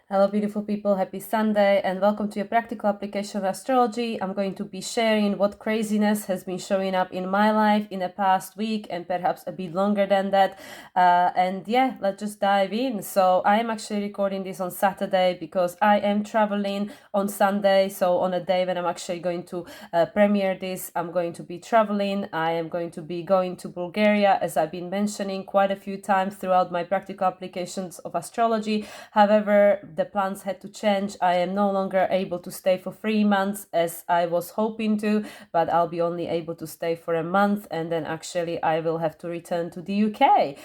Hello, beautiful people. Happy Sunday and welcome to your practical application of astrology. I'm going to be sharing what craziness has been showing up in my life in the past week and perhaps a bit longer than that. And yeah, let's just dive in. So I am actually recording this on Saturday because I am traveling on Sunday. So on a day when I'm actually going to premiere this, I'm going to be traveling. I am going to be going to Bulgaria, as I've been mentioning quite a few times throughout my practical applications of astrology. However, the plans had to change. I am no longer able to stay for 3 months as I was hoping to, but I'll be only able to stay for a month, and then actually I will have to return to the UK.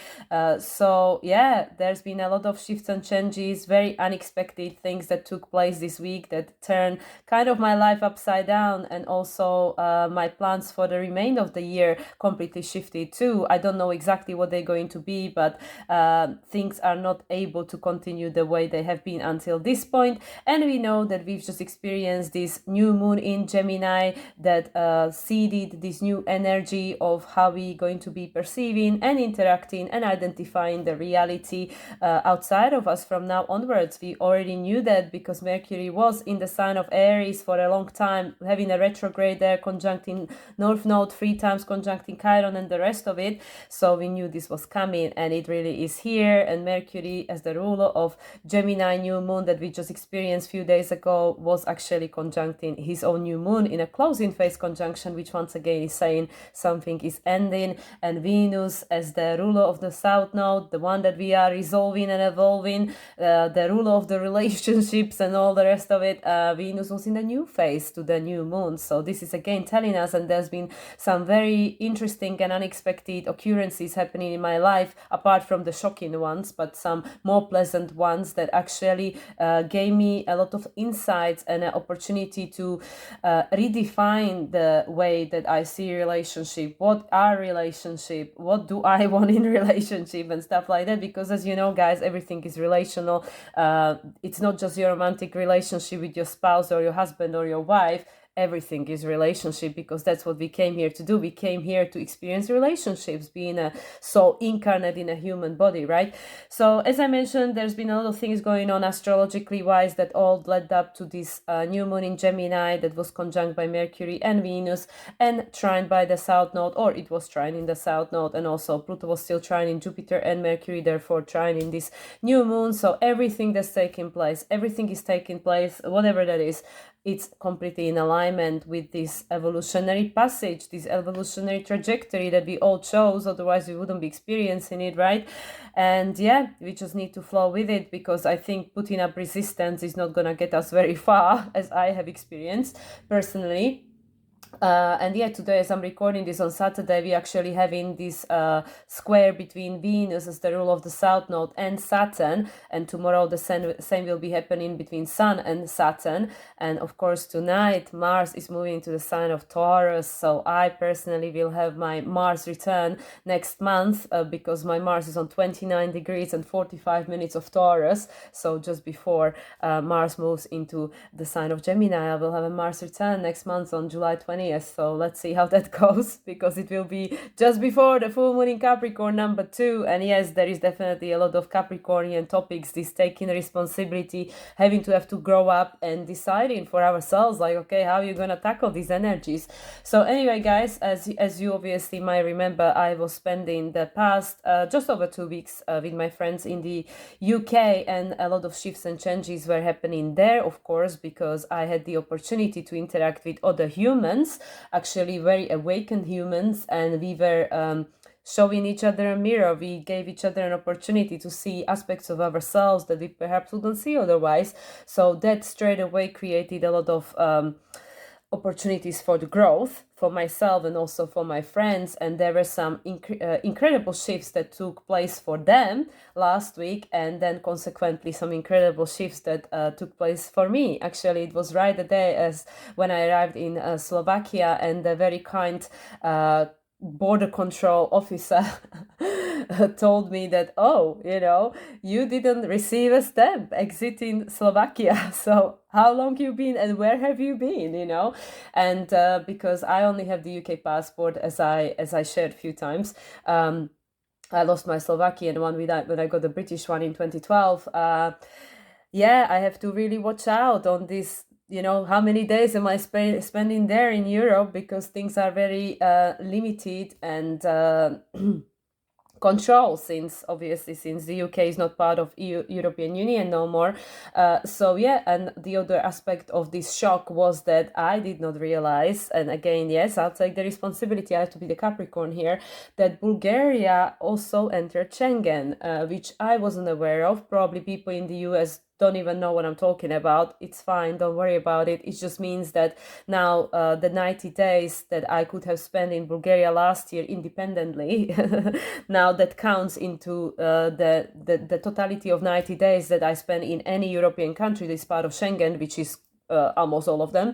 So yeah, there's been a lot of shifts and changes, very unexpected things that took place this week that turned kind of my life upside down, and also my plans for the remainder of the year completely shifted too. I don't know exactly what they're going to be, but things are not able to continue the way they have been until this point. And we know that we've just experienced this new moon in Gemini that seeded this new energy of how we're going to be perceiving and interacting and identifying the reality outside of us from now onwards. We already knew that because Mercury was in the sign of Aries for a long time, having a retrograde there, conjuncting North Node 3 times, conjuncting Chiron and the rest of it. So we knew this was coming, and it really is here. And Mercury, as the ruler of Gemini new moon that we just experienced a few days ago, was actually conjuncting his own new moon in a closing phase conjunction, which once again is saying something is ending. And Venus, as the ruler of the South Node, the one that we are resolving and evolving, the ruler of the relationships and all the rest of it, Venus was in a new phase to the new moon. So this is again telling us, and there's been some very interesting and unexpected occurrences happening in my life, apart from the shocking ones, but some more pleasant ones that actually gave me a lot of insights and an opportunity to redefine the way that I see relationship. What are relationship? What do I want in relationship and stuff like that? Because as you know, guys, everything is relational. It's not just your romantic relationship with your spouse or your husband or your wife. Everything is relationship, because that's what we came here to do. We came here to experience relationships, being a soul incarnate in a human body, right? So as I mentioned, there's been a lot of things going on astrologically wise that all led up to this new moon in Gemini that was conjunct by Mercury and Venus and trined by the South Node, or it was trined in the South Node, and also Pluto was still trined in Jupiter and Mercury, therefore trined in this new moon. So everything that's taking place, everything is taking place, whatever that is, it's completely in alignment with this evolutionary passage, this evolutionary trajectory that we all chose, otherwise we wouldn't be experiencing it, right? And yeah, we just need to flow with it, because I think putting up resistance is not gonna get us very far, as I have experienced personally. And yeah, today as I'm recording this on Saturday, we actually having this square between Venus as the rule of the South Node and Saturn, and tomorrow the same will be happening between Sun and Saturn. And of course tonight Mars is moving into the sign of Taurus, so I personally will have my Mars return next month because my Mars is on 29 degrees and 45 minutes of Taurus. So just before Mars moves into the sign of Gemini, I will have a Mars return next month on July 20th. So let's see how that goes, because it will be just before the full moon in Capricorn number 2. And yes, there is definitely a lot of Capricornian topics, this taking responsibility, having to have to grow up and deciding for ourselves, like, okay, how are you gonna tackle these energies? So anyway, guys, as you obviously might remember, I was spending the past just over 2 weeks with my friends in the UK, and a lot of shifts and changes were happening there, of course, because I had the opportunity to interact with other humans, actually very awakened humans, and we were showing each other a mirror. We gave each other an opportunity to see aspects of ourselves that we perhaps wouldn't see otherwise. So that straight away created a lot of opportunities for the growth for myself and also for my friends. And there were some incredible shifts that took place for them last week, and then consequently some incredible shifts that took place for me. Actually, it was right the day as when I arrived in Slovakia, and the very kind border control officer told me that, oh, you didn't receive a stamp exiting Slovakia. So how long you been and where have you been, And because I only have the UK passport, as I shared a few times, I lost my Slovakian one when I got the British one in 2012. yeah, I have to really watch out on this. How many days am I spending there in Europe, because things are very limited and control, since obviously since the UK is not part of European Union no more. So yeah, and the other aspect of this shock was that I did not realize, and again, yes, I'll take the responsibility, I have to be the Capricorn here, that Bulgaria also entered Schengen, which I wasn't aware of. Probably people in the US don't even know what I'm talking about. It's fine, don't worry about it. It just means that now the 90 days that I could have spent in Bulgaria last year independently, now that counts into the totality of 90 days that I spend in any European country that is part of Schengen, which is almost all of them,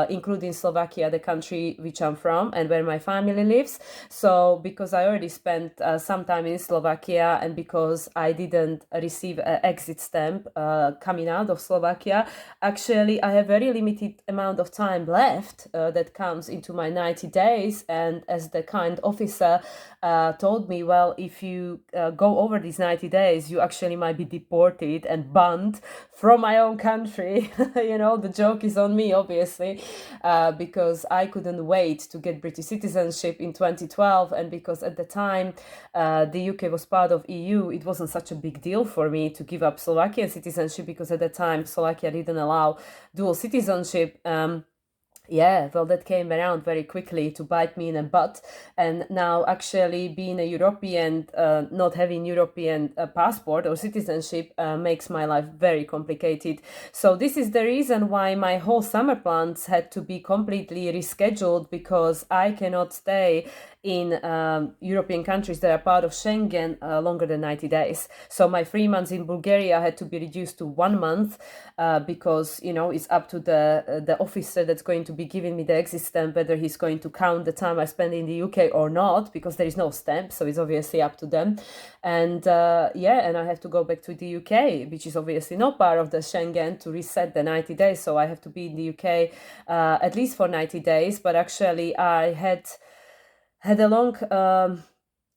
including Slovakia, the country which I'm from and where my family lives. So because I already spent some time in Slovakia, and because I didn't receive an exit stamp coming out of Slovakia, actually I have very limited amount of time left that comes into my 90 days. And as the kind officer told me, well, if you go over these 90 days, you actually might be deported and banned from my own country. The joke is on me, obviously, because I couldn't wait to get British citizenship in 2012. And because at the time the UK was part of EU, it wasn't such a big deal for me to give up Slovakian citizenship, because at the time Slovakia didn't allow dual citizenship. Yeah, well, that came around very quickly to bite me in the butt. And now, actually, being a European, not having European passport or citizenship makes my life very complicated. So this is the reason why my whole summer plans had to be completely rescheduled, because I cannot stay in European countries that are part of Schengen longer than 90 days. So my 3 months in Bulgaria had to be reduced to 1 month, because it's up to the officer that's going to be giving me the exit stamp whether he's going to count the time I spend in the UK or not, because there is no stamp, so it's obviously up to them. And and I have to go back to the UK, which is obviously not part of the Schengen, to reset the 90 days. So I have to be in the UK at least for 90 days. But actually I had a long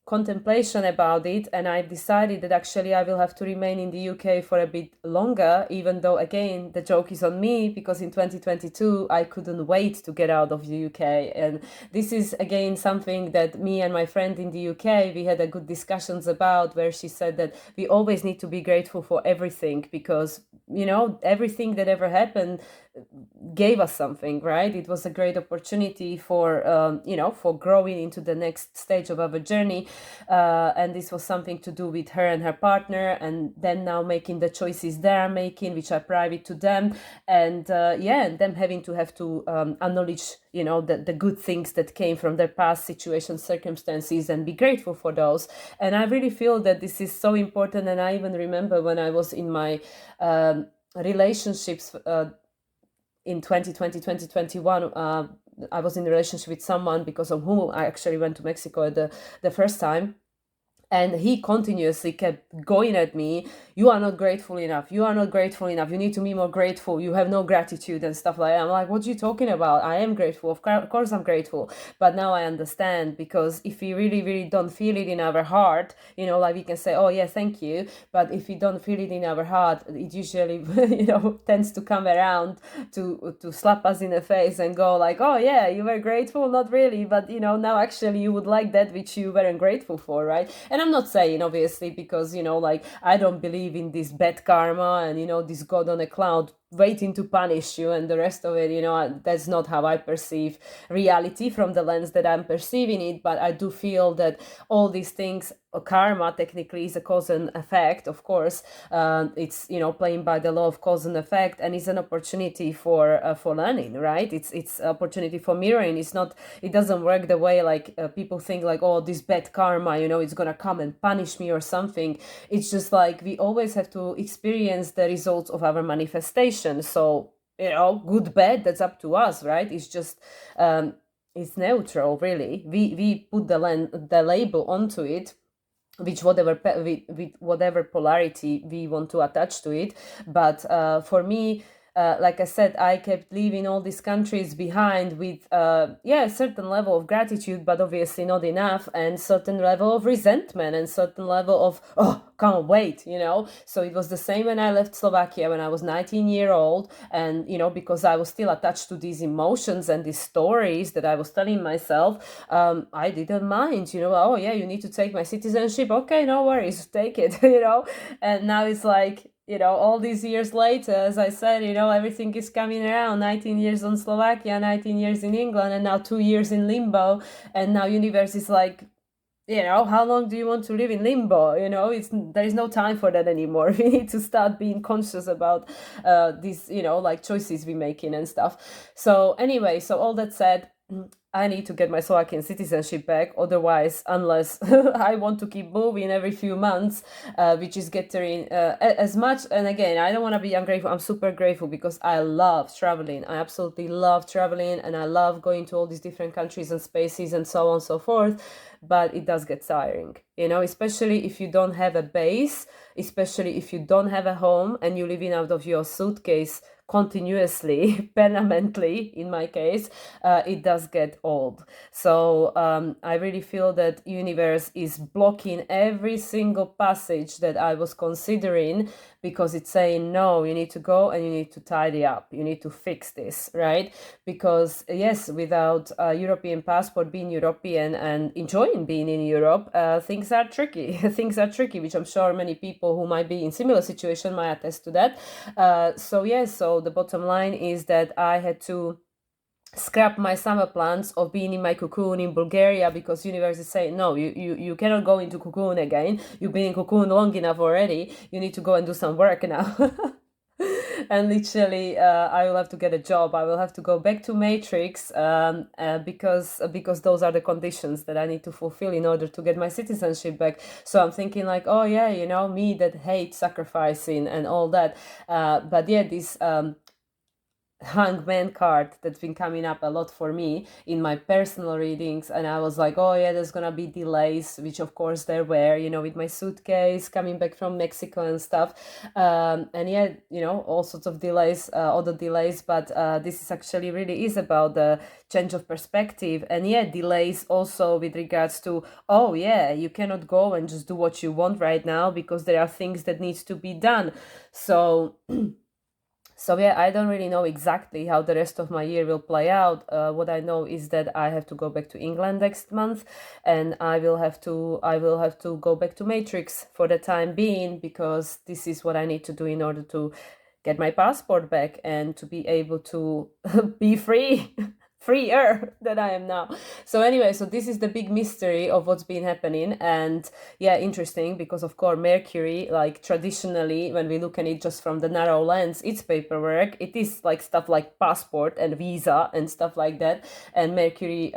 contemplation about it, and I decided that actually I will have to remain in the UK for a bit longer, even though, again, the joke is on me, because in 2022 I couldn't wait to get out of the UK. And this is again something that me and my friend in the UK, we had a good discussions about, where she said that we always need to be grateful for everything, because everything that ever happened gave us something, right? It was a great opportunity for for growing into the next stage of our journey, and this was something to do with her and her partner, and then now making the choices they're making, which are private to them. And and them having to acknowledge the good things that came from their past situations, circumstances, and be grateful for those. And I really feel that this is so important. And I even remember when I was in my relationships in 2020, 2021, I was in a relationship with someone because of whom I actually went to Mexico the first time. And he continuously kept going at me, you are not grateful enough, you are not grateful enough, you need to be more grateful, you have no gratitude and stuff like that. I'm like, what are you talking about? I am grateful, of course I'm grateful. But now I understand, because if we really, really don't feel it in our heart, like we can say, oh yeah, thank you. But if we don't feel it in our heart, it usually, tends to come around to slap us in the face and go like, oh yeah, you were grateful, not really, but now actually you would like that which you weren't grateful for, right? And I'm not saying, obviously, because I don't believe in this bad karma and this God on a cloud waiting to punish you and the rest of it. That's not how I perceive reality from the lens that I'm perceiving it. But I do feel that all these things, karma technically is a cause and effect, of course. It's playing by the law of cause and effect, and it's an opportunity for learning, right? It's opportunity for mirroring. It doesn't work the way like people think, like, oh, this bad karma, it's gonna come and punish me or something. It's just like we always have to experience the results of our manifestation. So good, bad, that's up to us, right? It's just it's neutral, really. We put the label onto it, with whatever polarity we want to attach to it. But for me, like I said, I kept leaving all these countries behind with, a certain level of gratitude, but obviously not enough, and certain level of resentment and certain level of, oh, can't wait, So it was the same when I left Slovakia when I was 19-year old, and, because I was still attached to these emotions and these stories that I was telling myself, I didn't mind, oh yeah, you need to take my citizenship. Okay, no worries, take it, and now it's like, all these years later, as I said, everything is coming around. 19 years on Slovakia, 19 years in England, and now 2 years in limbo. And now universe is like, how long do you want to live in limbo? There is no time for that anymore. We need to start being conscious about these, like choices we making and stuff. So anyway, so all that said, I need to get my Slovakian citizenship back. Otherwise, unless I want to keep moving every few months, which is getting as much. And again, I don't want to be ungrateful. I'm super grateful because I love traveling. I absolutely love traveling, and I love going to all these different countries and spaces and so on and so forth. But it does get tiring, especially if you don't have a base, especially if you don't have a home and you're living out of your suitcase continuously, permanently, in my case, it does get old. So I really feel that universe is blocking every single passage that I was considering, because it's saying, no, you need to go and you need to tidy up. You need to fix this, right? Because yes, without a European passport, being European and enjoying being in Europe, things are tricky. Things are tricky, which I'm sure many people who might be in similar situation might attest to that. So the bottom line is that I had to scrap my summer plans of being in my cocoon in Bulgaria, because universe is saying, no, you cannot go into cocoon again. You've been in cocoon long enough already. You need to go and do some work now. And literally, I will have to get a job. I will have to go back to Matrix, because those are the conditions that I need to fulfill in order to get my citizenship back. So I'm thinking like, oh yeah, me that hates sacrificing and all that. But yeah, this hangman card that's been coming up a lot for me in my personal readings, and I was like, oh yeah, there's gonna be delays, which of course there were, with my suitcase coming back from Mexico and stuff, and yeah, all sorts of delays, other delays, but this is actually really is about the change of perspective. And yeah, delays also with regards to, oh yeah, you cannot go and just do what you want right now, because there are things that needs to be done. So yeah, I don't really know exactly how the rest of my year will play out. What I know is that I have to go back to England next month, and I will have to go back to Matrix for the time being, because this is what I need to do in order to get my passport back and to be able to be free. Freer than I am now. So anyway, so this is the big mystery of what's been happening. And yeah, interesting, because of course Mercury, like traditionally when we look at it just from the narrow lens, it's paperwork. It is like stuff like passport and visa and stuff like that. And Mercury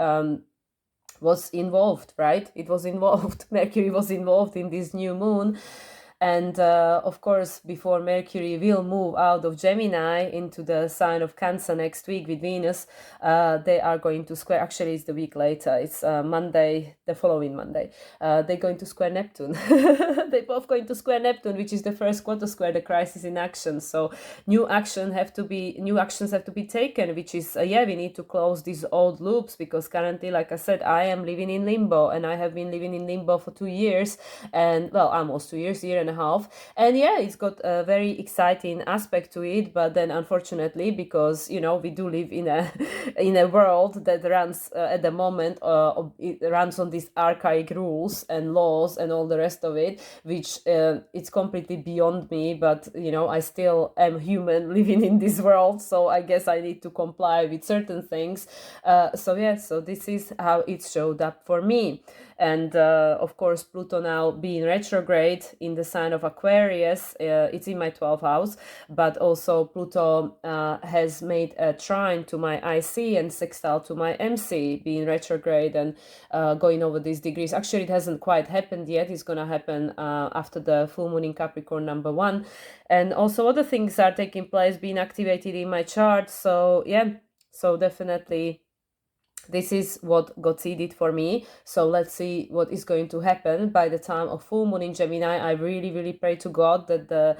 was involved, right? It was involved. Mercury was involved in this new moon. And of course, before Mercury will move out of Gemini into the sign of Cancer next week with Venus, they are going to square, actually it's the week later, it's Monday, the following Monday, they're going to square Neptune. They're both going to square Neptune, which is the first quarter square, the crisis in action. So new actions have to be taken, which is, we need to close these old loops, because currently, like I said, I am living in limbo, and I have been living in limbo for 2 years, and well, almost 2 years, year and a half. And yeah, it's got a very exciting aspect to it, but then unfortunately, because we do live in a world that runs at the moment, it runs on these archaic rules and laws and all the rest of it, which it's completely beyond me. But I still am human living in this world, so I guess I need to comply with certain things. So this is how it showed up for me. And of course, Pluto now being retrograde in the sign of Aquarius, it's in my 12th house, but also Pluto has made a trine to my IC and sextile to my MC, being retrograde and going over these degrees. Actually, it hasn't quite happened yet. It's going to happen after the full moon in Capricorn #1. And also other things are taking place, being activated in my chart. So yeah, so definitely this is what got seeded for me. So let's see what is going to happen by the time of full moon in Gemini. I really, really pray to God that the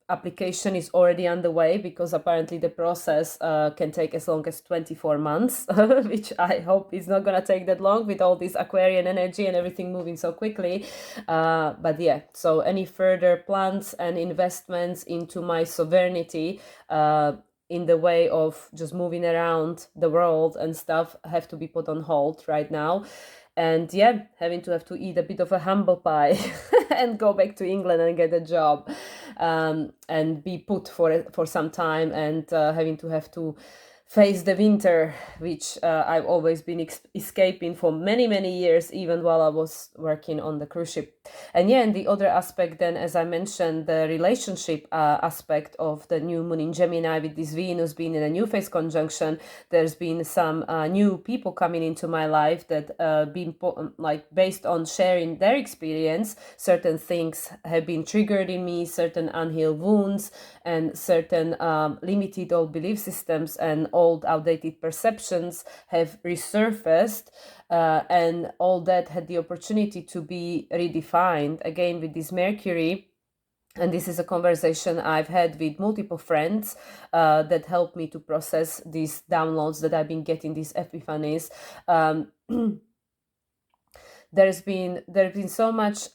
application is already underway, because apparently the process can take as long as 24 months, which I hope is not going to take that long with all this Aquarian energy and everything moving so quickly. But yeah, so any further plans and investments into my sovereignty in the way of just moving around the world and stuff have to be put on hold right now. And yeah, having to have to eat a bit of a humble pie and go back to England and get a job, and be put for some time, and having to have to face the winter, which I've always been escaping for many, many years, even while I was working on the cruise ship. And yeah, and the other aspect then, as I mentioned, the relationship aspect of the new moon in Gemini, with this Venus being in a new phase conjunction, there's been some new people coming into my life that been like based on sharing their experience, certain things have been triggered in me, certain unhealed wounds, and certain limited old belief systems and old outdated perceptions have resurfaced, and all that had the opportunity to be redefined again with this Mercury. And this is a conversation I've had with multiple friends that helped me to process these downloads that I've been getting, these epiphanies. There's been so much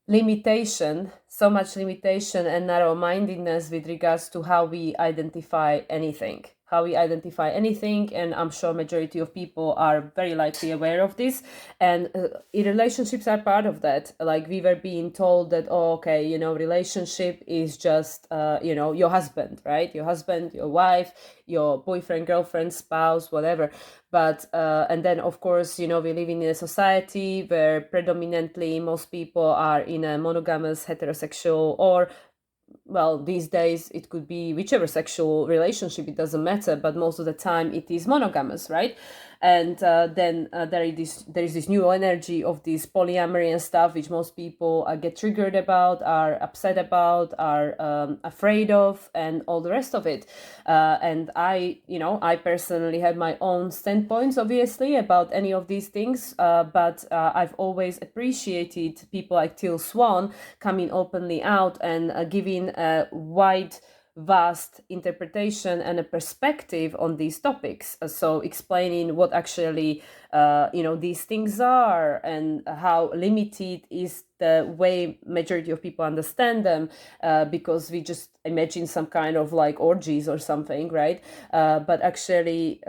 limitation and narrow-mindedness with regards to how we identify anything. And I'm sure majority of people are very likely aware of this, and relationships are part of that. Like, we were being told that, oh, okay, relationship is just your husband, right? Your husband, your wife, your boyfriend, girlfriend, spouse, whatever. But and then of course, we live in a society where predominantly most people are in a monogamous heterosexual, or well, these days it could be whichever sexual relationship, it doesn't matter, but most of the time it is monogamous, right? And then there is this new energy of this polyamory and stuff, which most people get triggered about, are upset about, are afraid of, and all the rest of it. And I personally have my own standpoints, obviously, about any of these things, but I've always appreciated people like Till Swan coming openly out and giving a wide, vast interpretation and a perspective on these topics. So explaining what actually these things are, and how limited is the way majority of people understand them, because we just imagine some kind of like orgies or something, right? But actually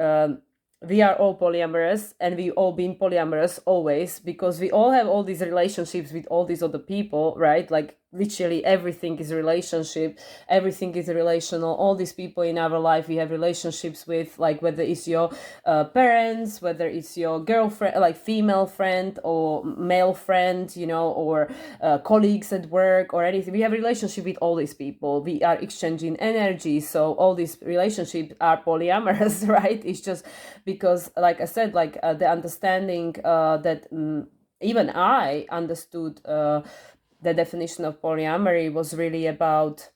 we are all polyamorous, and we all been polyamorous always, because we all have all these relationships with all these other people, right? Like, literally everything is a relationship, everything is relational. All these people in our life we have relationships with, like whether it's your parents, whether it's your girlfriend, like female friend or male friend, or colleagues at work or anything. We have relationship with all these people. We are exchanging energy, so all these relationships are polyamorous, right? It's just because, like I said, like the understanding that even I understood the definition of polyamory was really about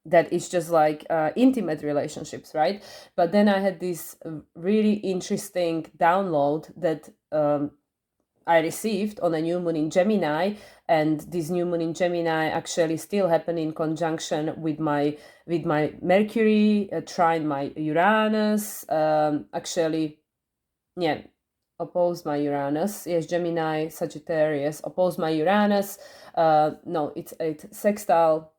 that it's just like intimate relationships, right? But then I had this really interesting download that I received on a new moon in Gemini, and this new moon in Gemini actually still happened in conjunction with my Mercury, trine my Uranus, actually, yeah, opposed my Uranus. Yes, Gemini, Sagittarius, opposed my Uranus. No, it's sextile.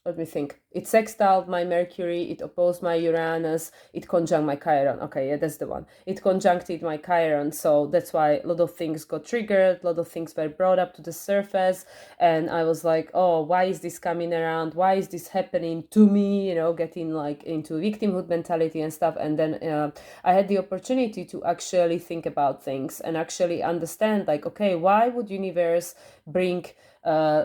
Let me think. It sextiled my Mercury, it opposed my Uranus, it conjunct my Chiron. Okay, yeah, that's the one. It conjuncted my Chiron, so that's why a lot of things got triggered, a lot of things were brought up to the surface, and I was like, oh, why is this coming around? Why is this happening to me? Getting like into victimhood mentality and stuff. And then I had the opportunity to actually think about things and actually understand, like, okay, why would universe bring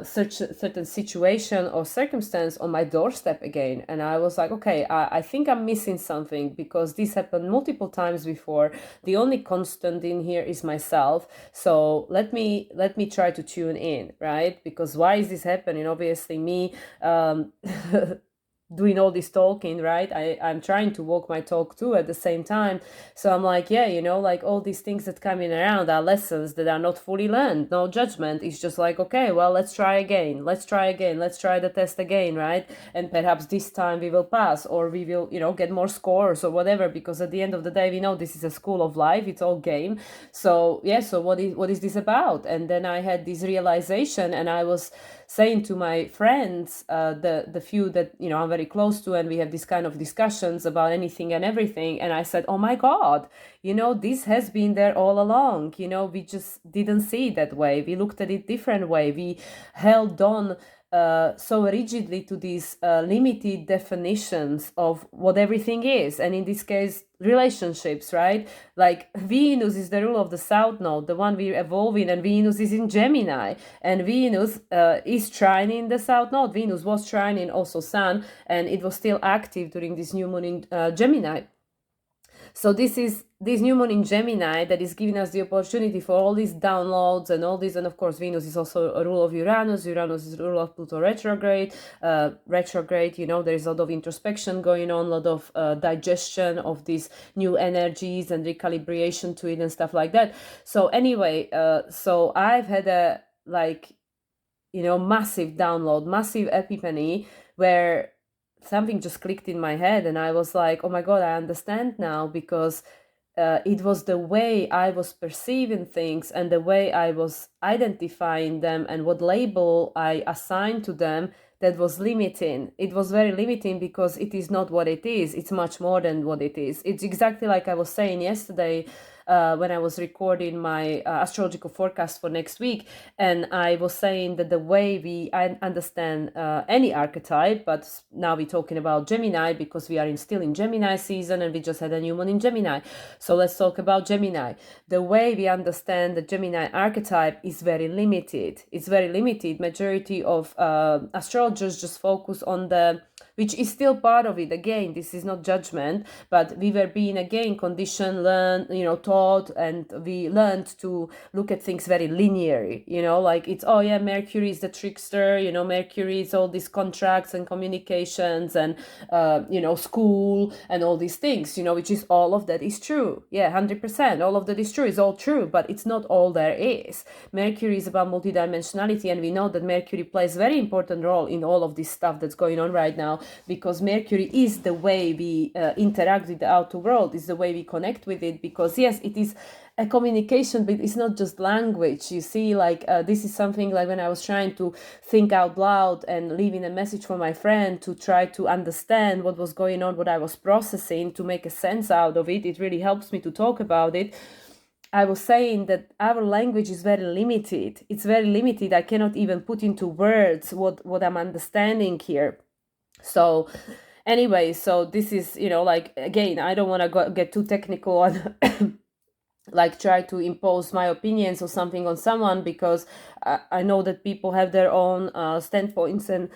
certain situation or circumstance on my doorstep again? And I was like, okay, I think I'm missing something, because this happened multiple times before. The only constant in here is myself. So let me try to tune in, right? Because why is this happening? Obviously me doing all this talking, right? I'm trying to walk my talk too at the same time. So I'm like, yeah, like all these things that come in around are lessons that are not fully learned. No judgment. It's just like, okay, well, let's try again. Let's try again. Let's try the test again, right? And perhaps this time we will pass, or we will, get more scores or whatever, because at the end of the day, we know this is a school of life. It's all game. So yeah, so what is this about? And then I had this realization, and I was saying to my friends, the few that I'm very close to, and we have this kind of discussions about anything and everything, and I said, oh my God, this has been there all along. We just didn't see it that way. We looked at it different way. We held on so rigidly to these limited definitions of what everything is, and in this case, relationships, right? Like Venus is the rule of the south node, the one we evolve in, and Venus is in Gemini, and Venus is trining the south node. Venus was trining also Sun, and it was still active during this new moon in Gemini. So this is this new moon in Gemini that is giving us the opportunity for all these downloads and all this. And of course, Venus is also a rule of Uranus. Uranus is a rule of Pluto retrograde. There is a lot of introspection going on, a lot of digestion of these new energies and recalibration to it and stuff like that. So anyway, so I've had a massive download, massive epiphany, where something just clicked in my head, and I was like, oh my God, I understand now, because it was the way I was perceiving things and the way I was identifying them and what label I assigned to them that was limiting. It was very limiting, because it is not what it is. It's much more than what it is. It's exactly like I was saying yesterday when I was recording my astrological forecast for next week, and I was saying that the way I understand any archetype, but now we're talking about Gemini because we are still in Gemini season, and we just had a new moon in Gemini. So let's talk about Gemini. The way we understand the Gemini archetype is very limited. It's very limited. Majority of astrologers just focus on which is still part of it. Again, this is not judgment, but we were being again conditioned, learned, taught, and we learned to look at things very linearly, like it's, oh yeah, Mercury is the trickster, Mercury is all these contracts and communications and, school and all these things, which is all of that is true. Yeah, 100%. All of that is true, is all true, but it's not all there is. Mercury is about multidimensionality, and we know that Mercury plays a very important role in all of this stuff that's going on right now, because Mercury is the way we interact with the outer world, is the way we connect with it, because yes, it is a communication, but it's not just language. You see, this is something like when I was trying to think out loud and leaving a message for my friend to try to understand what was going on, what I was processing, to make a sense out of it. It really helps me to talk about it. I was saying that our language is very limited. It's very limited. I cannot even put into words what I'm understanding here. So anyway, so this is, again, I don't want to get too technical on try to impose my opinions or something on someone, because I know that people have their own standpoints. And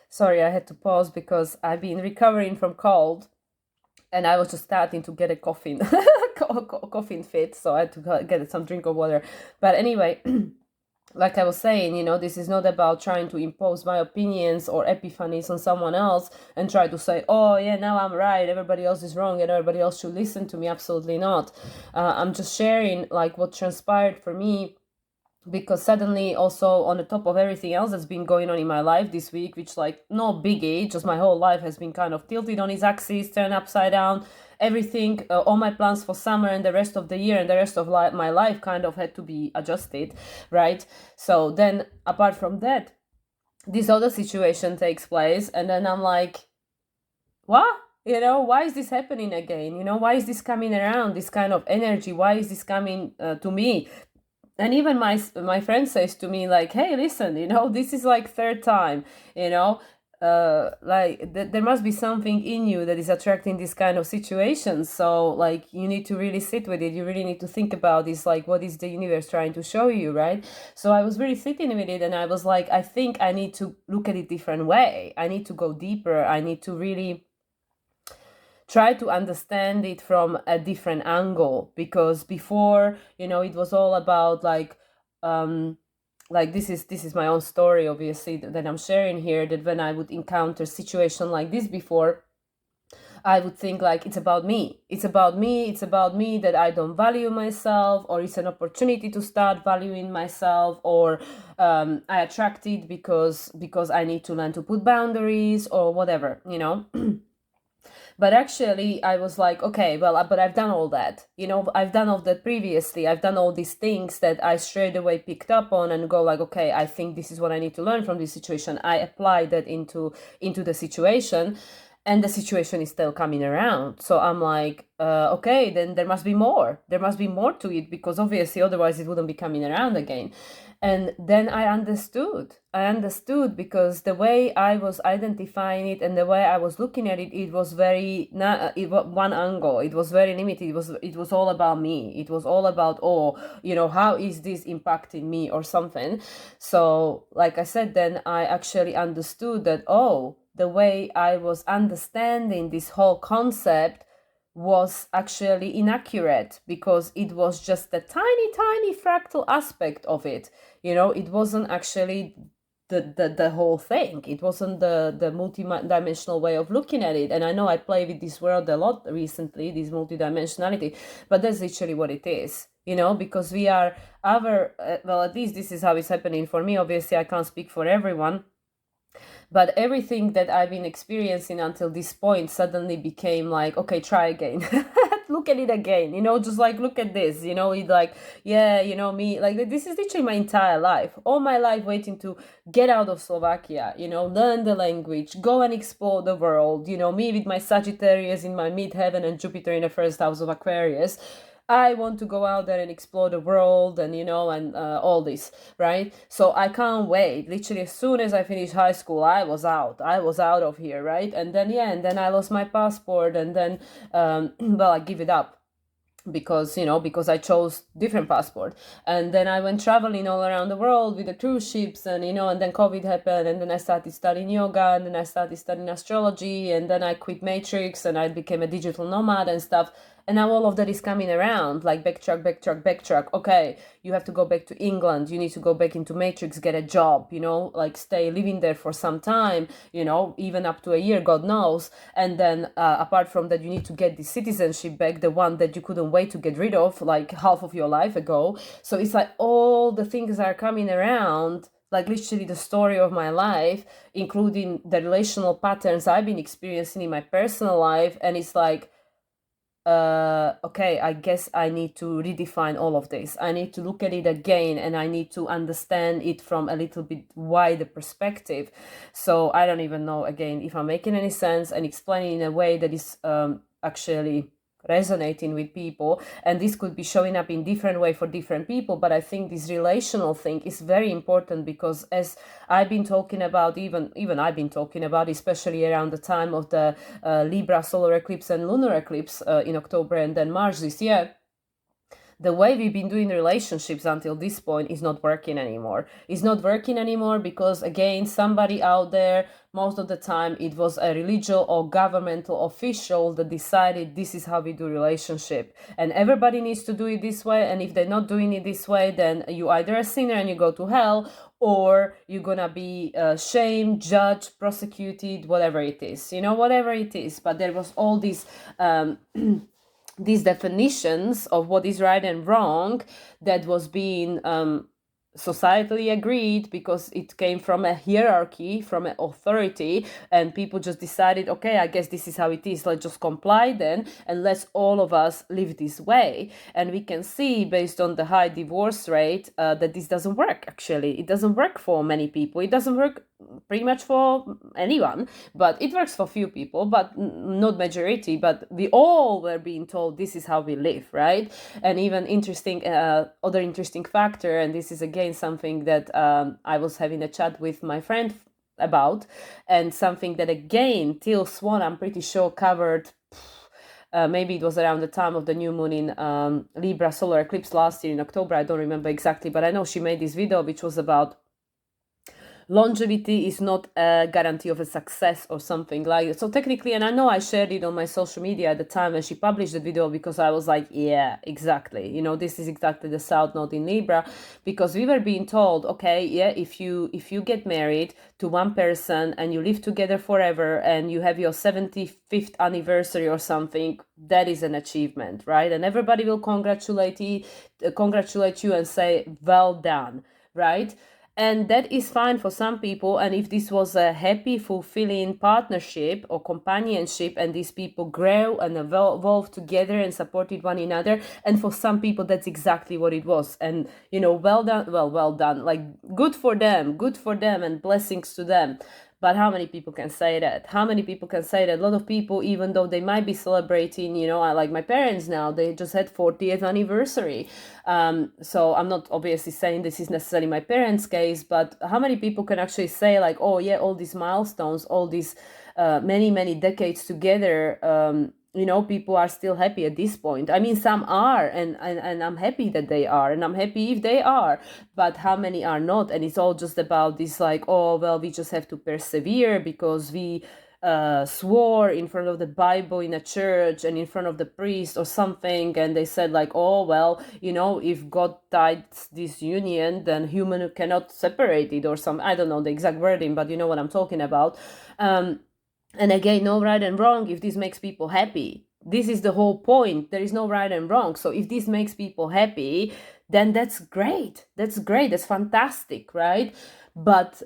sorry, I had to pause because I've been recovering from cold, and I was just starting to get a coughing coughing fit, so I had to get some drink of water. But anyway, like I was saying, this is not about trying to impose my opinions or epiphanies on someone else and try to say, oh yeah, now I'm right, everybody else is wrong, and everybody else should listen to me. Absolutely not. I'm just sharing what transpired for me, because suddenly, also on the top of everything else that's been going on in my life this week, which no biggie, just my whole life has been kind of tilted on its axis, turned upside down. Everything, all my plans for summer and the rest of the year and the rest of my life kind of had to be adjusted, right? So then, apart from that, this other situation takes place, and then I'm like, what? Why is this happening again? Why is this coming around, this kind of energy? Why is this coming to me? And even my friend says to me, hey, listen, this is third time, there must be something in you that is attracting this kind of situations. So you need to really sit with it. You really need to think about this, what is the universe trying to show you, right? So I was really sitting with it, and I was like, I think I need to look at it different way. I need to go deeper. I need to really try to understand it from a different angle, because before, it was all about like this is my own story, obviously, that I'm sharing here, that when I would encounter a situation like this before, I would think like it's about me. It's about me. It's about me, that I don't value myself, or it's an opportunity to start valuing myself, or I attracted because I need to learn to put boundaries or whatever, you know. But actually, I was like, okay, well, but I've done all that. You know, I've done all that previously. I've done all these things that I straight away picked up on and go like, okay, I think this is what I need to learn from this situation. I apply that into the situation, and the situation is still coming around. So I'm like, okay, then there must be more. There must be more to it, because obviously otherwise it wouldn't be coming around again. And then I understood because the way I was identifying it and the way I was looking at it, it was very it was one angle. It was very limited. It was all about me. It was all about, oh, you know, how is this impacting me or something. So like I said, then I actually understood that, oh, the way I was understanding this whole concept was actually inaccurate, because it was just a tiny fractal aspect of it. You know, it wasn't actually the whole thing. It wasn't the multi-dimensional way of looking at it. And I know I play with this word a lot recently, this multidimensionality, but that's literally what it is, you know, because we are well, at least this is how it's happening for me. Obviously I can't speak for everyone, but everything that I've been experiencing until this point suddenly became like, okay, try again. Look at it again, you know, just like, look at this, you know, it like, yeah, you know, me, like, this is literally my entire life, all my life waiting to get out of Slovakia, you know, learn the language, go and explore the world, you know, me with my Sagittarius in my midheaven and Jupiter in the first house of Aquarius. I want to go out there and explore the world, and, you know, and all this, right? So I can't wait. Literally, as soon as I finished high school, I was out of here, right? And then, yeah, and then I lost my passport, and then, well, I give it up, because, you know, because I chose different passport. And then I went traveling all around the world with the cruise ships, and, you know, and then COVID happened, and then I started studying yoga, and then I started studying astrology, and then I quit Matrix and I became a digital nomad and stuff. And now all of that is coming around, like backtrack. Okay, you have to go back to England. You need to go back into Matrix, get a job, you know, like stay living there for some time, you know, even up to a year, God knows. And then apart from that, you need to get the citizenship back, the one that you couldn't wait to get rid of like half of your life ago. So it's like all the things are coming around, like literally the story of my life, including the relational patterns I've been experiencing in my personal life. And it's like, okay, I guess I need to redefine all of this. I need to look at it again, and I need to understand it from a little bit wider perspective. So I don't even know, again, if I'm making any sense and explaining in a way that is actually resonating with people. And this could be showing up in different way for different people, but I think this relational thing is very important, because as I've been talking about, even I've been talking about, especially around the time of the Libra solar eclipse and lunar eclipse in October and then March this year, the way we've been doing relationships until this point is not working anymore. It's not working anymore because, again, somebody out there, most of the time it was a religious or governmental official that decided this is how we do relationship, and everybody needs to do it this way. And if they're not doing it this way, then you either a sinner and you go to hell, or you're gonna be shamed, judged, prosecuted, whatever it is, you know, whatever it is. But there was all these these definitions of what is right and wrong that was being societally agreed, because it came from a hierarchy, from an authority, and people just decided, okay, I guess this is how it is, let's just comply then, and let's all of us live this way. And we can see, based on the high divorce rate, that this doesn't work. Actually, it doesn't work for many people. It doesn't work pretty much for anyone, but it works for few people, but not majority. But we all were being told this is how we live, right? And even other interesting factor, and this is again something that I was having a chat with my friend about, and something that again Teal Swan, I'm pretty sure, covered. Maybe it was around the time of the new moon in Libra solar eclipse last year in October. I don't remember exactly, but I know she made this video which was about longevity is not a guarantee of a success or something like it. So technically, and I know I shared it on my social media at the time when she published the video, because I was like, yeah, exactly. You know, this is exactly the South Node in Libra, because we were being told, okay, yeah, if you get married to one person and you live together forever and you have your 75th anniversary or something, that is an achievement, right? And everybody will congratulate you and say, well done, right? And that is fine for some people. And if this was a happy, fulfilling partnership or companionship, and these people grow and evolve together and supported one another, and for some people that's exactly what it was. And you know, well done, like good for them, and blessings to them. But how many people can say that? How many people can say that? A lot of people, even though they might be celebrating, you know, I like my parents now, they just had 40th anniversary. So I'm not obviously saying this is necessarily my parents' case, but how many people can actually say like, oh yeah, all these milestones, all these many decades together, you know, people are still happy at this point. I mean, some are, and I'm happy that they are, and I'm happy if they are, but how many are not? And it's all just about this like, oh, well, we just have to persevere because we swore in front of the Bible in a church and in front of the priest or something, and they said like, oh, well, you know, if God tied this union, then human cannot separate it or some, I don't know the exact wording, but you know what I'm talking about. And again, no right and wrong if this makes people happy. This is the whole point. There is no right and wrong. So if this makes people happy, then that's great. That's great. That's fantastic, right? But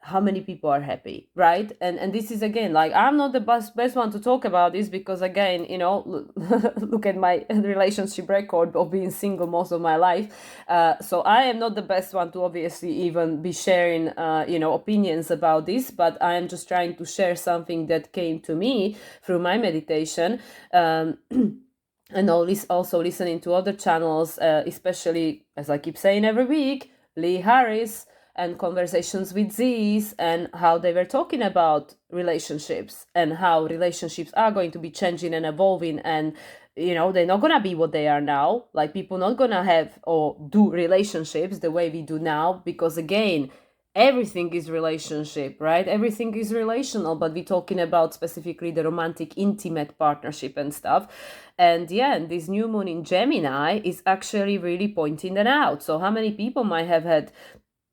how many people are happy, right? And this is again, like, I'm not the best one to talk about this, because again, you know, look at my relationship record of being single most of my life. So I am not the best one to obviously even be sharing you know, opinions about this, but I am just trying to share something that came to me through my meditation. And also listening to other channels, especially, as I keep saying every week, Lee Harris and Conversations with Z's, and how they were talking about relationships and how relationships are going to be changing and evolving, and you know, they're not gonna be what they are now. Like, people not gonna have or do relationships the way we do now, because again, everything is relationship, right? Everything is relational, but we're talking about specifically the romantic, intimate partnership and stuff. And yeah, and this new moon in Gemini is actually really pointing that out. So how many people might have had,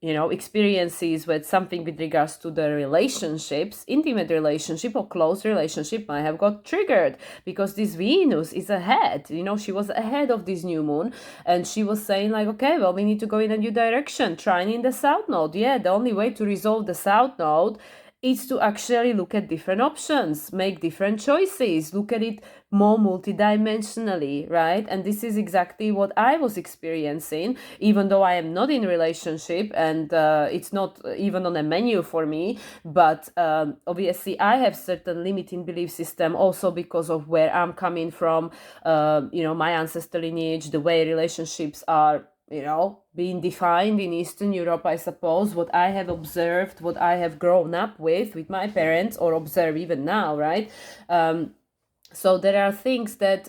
you know, experiences with something with regards to the relationships, intimate relationship or close relationship might have got triggered, because this Venus is ahead. You know, she was ahead of this new moon, and she was saying like, okay, well, we need to go in a new direction, trying in the South Node. Yeah, the only way to resolve the South Node is to actually look at different options, make different choices, look at it more multidimensionally, right? And this is exactly what I was experiencing, even though I am not in a relationship, and it's not even on a menu for me. But obviously I have certain limiting belief system also because of where I'm coming from, you know, my ancestor lineage, the way relationships are, you know, being defined in Eastern Europe, I suppose, what I have observed, what I have grown up with my parents, or observe even now, right? So there are things that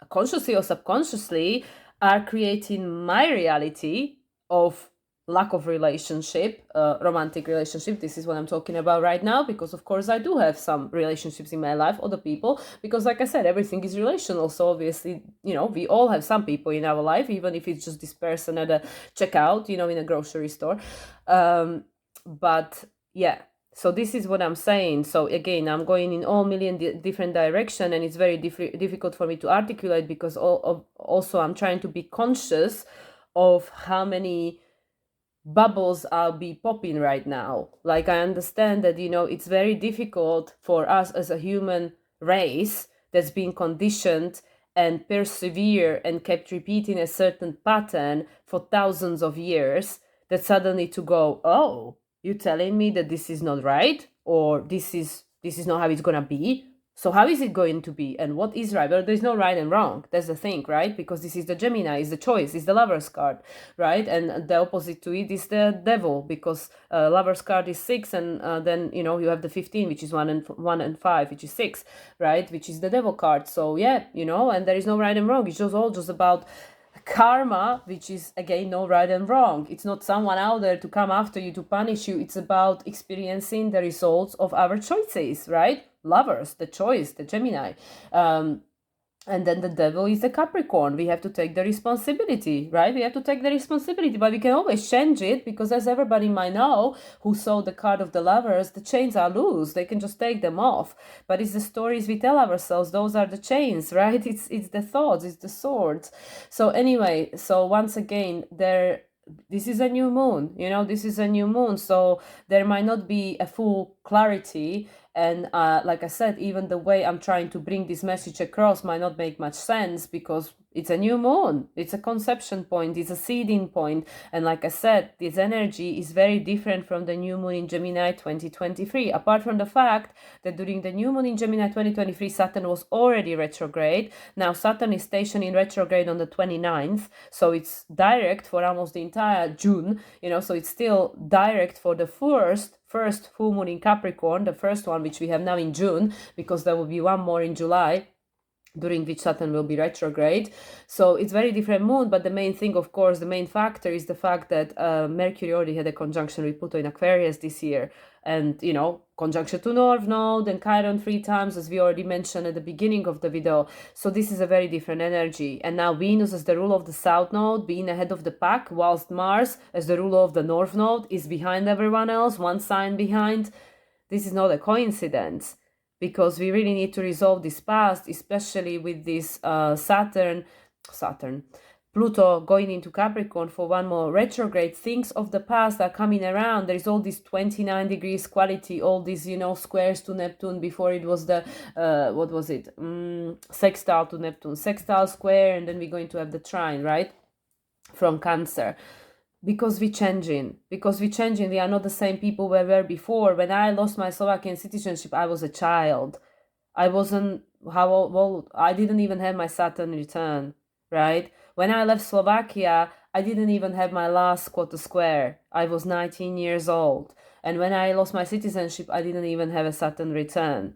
consciously or subconsciously are creating my reality of lack of relationship, romantic relationship. This is what I'm talking about right now, because of course I do have some relationships in my life, other people, because like I said, everything is relational. So obviously, you know, we all have some people in our life, even if it's just this person at a checkout, you know, in a grocery store. But yeah, so this is what I'm saying. So again, I'm going in all million different direction, and it's very difficult for me to articulate, because also I'm trying to be conscious of how many bubbles I'll be popping right now. Like, I understand that, you know, it's very difficult for us as a human race that's been conditioned and persevere and kept repeating a certain pattern for thousands of years, that suddenly to go, oh, you're telling me that this is not right, or this is not how it's gonna be. So how is it going to be, and what is right? Well, there's no right and wrong. That's the thing, right? Because this is the Gemini, is the choice, is the Lover's card, right? And the opposite to it is the Devil, because Lover's card is 6, and then, you know, you have the 15, which is 1 and 5, which is 6, right? Which is the Devil card. So yeah, you know, and there is no right and wrong. It's just all just about karma, which is again no right and wrong. It's not someone out there to come after you to punish you. It's about experiencing the results of our choices, right? Lovers, the choice, the Gemini. And then the devil is the Capricorn. We have to take the responsibility, right? We have to take the responsibility, but we can always change it, because as everybody might know who saw the card of the Lovers, the chains are loose. They can just take them off. But it's the stories we tell ourselves. Those are the chains, right? It's the thoughts, it's the swords. So anyway, so once again, this is a new moon, this is a new moon. So there might not be a full clarity. And like I said, even the way I'm trying to bring this message across might not make much sense, because it's a new moon. It's a conception point. It's a seeding point. And like I said, this energy is very different from the new moon in Gemini 2023. Apart from the fact that during the new moon in Gemini 2023, Saturn was already retrograde. Now Saturn is stationed in retrograde on the 29th. So it's direct for almost the entire June, so it's still direct for the first full moon in Capricorn, the first one, which we have now in June, because there will be one more in July, during which Saturn will be retrograde. So it's very different moon, but the main thing, of course, the main factor is the fact that Mercury already had a conjunction with Pluto in Aquarius this year. And, conjunction to North Node and Chiron 3 times, as we already mentioned at the beginning of the video. So this is a very different energy. And now Venus as the ruler of the South Node, being ahead of the pack, whilst Mars as the ruler of the North Node is behind everyone else, one sign behind. This is not a coincidence, because we really need to resolve this past, especially with this Pluto going into Capricorn for one more retrograde. Things of the past are coming around. There is all this 29 degrees quality, all these, squares to Neptune. Before it was the, sextile to Neptune, sextile square, and then we're going to have the trine, right, from Cancer. Because we're changing, we are not the same people we were before. When I lost my Slovakian citizenship, I was a child. I wasn't, I didn't even have my Saturn return, right? When I left Slovakia, I didn't even have my last quarter square. I was 19 years old. And when I lost my citizenship, I didn't even have a Saturn return.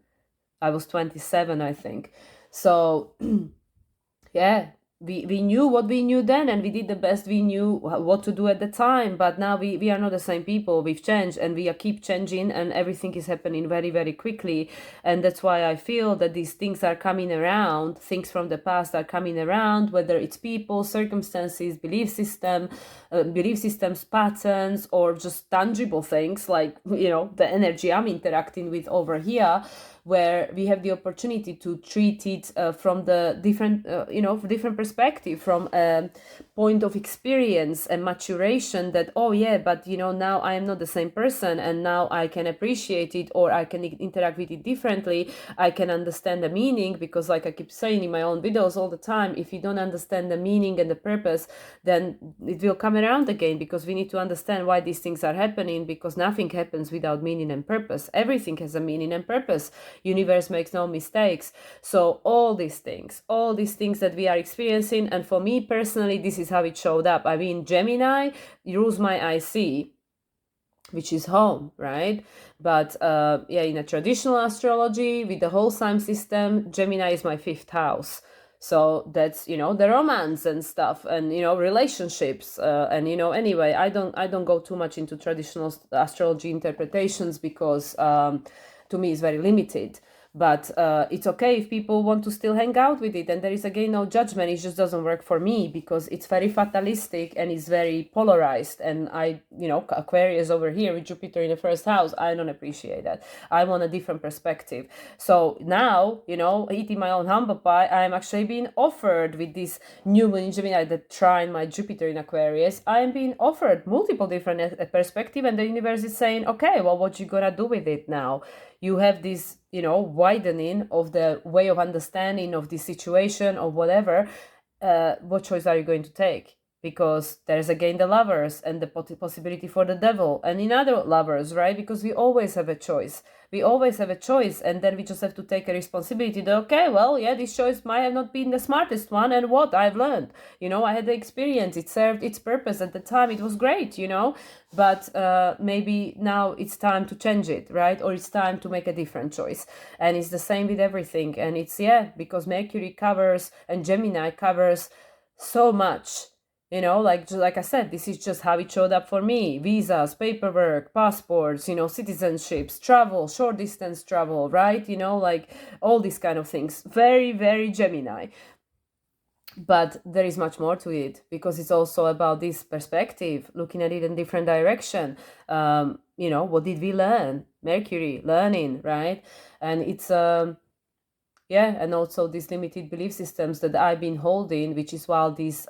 I was 27, I think. So, yeah. We knew what we knew then, and we did the best we knew what to do at the time. But now we are not the same people. We've changed, and we keep changing, and everything is happening very, very quickly. And that's why I feel that these things are coming around. Things from the past are coming around, whether it's people, circumstances, belief systems, patterns, or just tangible things like, the energy I'm interacting with over here, where we have the opportunity to treat it from the different perspective, from a point of experience and maturation, that, oh yeah, but now I am not the same person, and now I can appreciate it, or I can interact with it differently. I can understand the meaning, because like I keep saying in my own videos all the time, if you don't understand the meaning and the purpose, then it will come around again, because we need to understand why these things are happening, because nothing happens without meaning and purpose. Everything has a meaning and purpose. Universe makes no mistakes. So all these things that we are experiencing, and for me personally, this is how it showed up. I mean, Gemini rules my IC, which is home, right? But in a traditional astrology with the whole sign system, Gemini is my 5th house. So that's, the romance and stuff, and, relationships. And, anyway, I don't go too much into traditional astrology interpretations, because to me, it's very limited. But it's okay if people want to still hang out with it, and there is again no judgment. It just doesn't work for me, because it's very fatalistic and it's very polarized. And Aquarius over here with Jupiter in the 1st house, I don't appreciate that. I want a different perspective. So now, eating my own humble pie, I'm actually being offered with this new moon in Gemini that trine my Jupiter in Aquarius. I am being offered multiple different perspectives, and the universe is saying, okay, well, what you gonna do with it now? You have this, widening of the way of understanding of the situation or whatever. What choice are you going to take? Because there's again the Lovers and the possibility for the devil, and in other Lovers, right? Because we always have a choice. And then we just have to take a responsibility that, okay, well, yeah, this choice might have not been the smartest one, and what I've learned, I had the experience, it served its purpose at the time, it was great, but maybe now it's time to change it, right? Or it's time to make a different choice. And it's the same with everything. And it's, because Mercury covers and Gemini covers so much. Like I said, this is just how it showed up for me. Visas, paperwork, passports, citizenships, travel, short distance travel, right? Like all these kind of things. Very, very Gemini. But there is much more to it, because it's also about this perspective, looking at it in different direction. What did we learn? Mercury, learning, right? And it's and also these limited belief systems that I've been holding, which is while these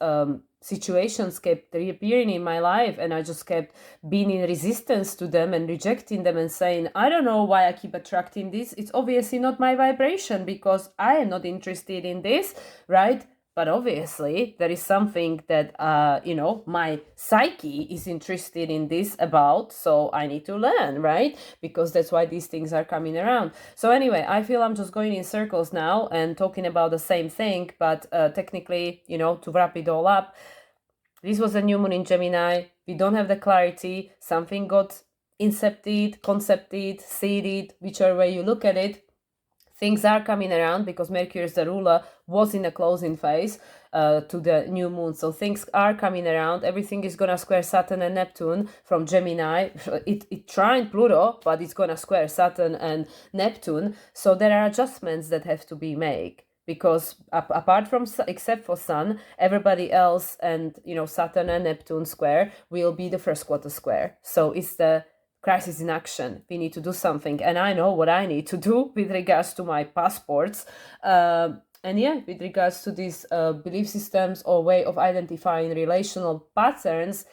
situations kept reappearing in my life, and I just kept being in resistance to them and rejecting them and saying, I don't know why I keep attracting this. It's obviously not my vibration, because I am not interested in this, right? But obviously there is something that, my psyche is interested in this about, so I need to learn, right? Because that's why these things are coming around. So anyway, I feel I'm just going in circles now and talking about the same thing, but technically, to wrap it all up, this was a new moon in Gemini. We don't have the clarity. Something got incepted, concepted, seeded, whichever way you look at it. Things are coming around because Mercury, the ruler, was in the closing phase to the new moon. So things are coming around. Everything is going to square Saturn and Neptune from Gemini. It trine Pluto, but it's going to square Saturn and Neptune. So there are adjustments that have to be made. Because apart from, except for Sun, everybody else and, Saturn and Neptune square will be the first quarter square. So it's the crisis in action. We need to do something. And I know what I need to do with regards to my passports. With regards to these belief systems or way of identifying relational patterns,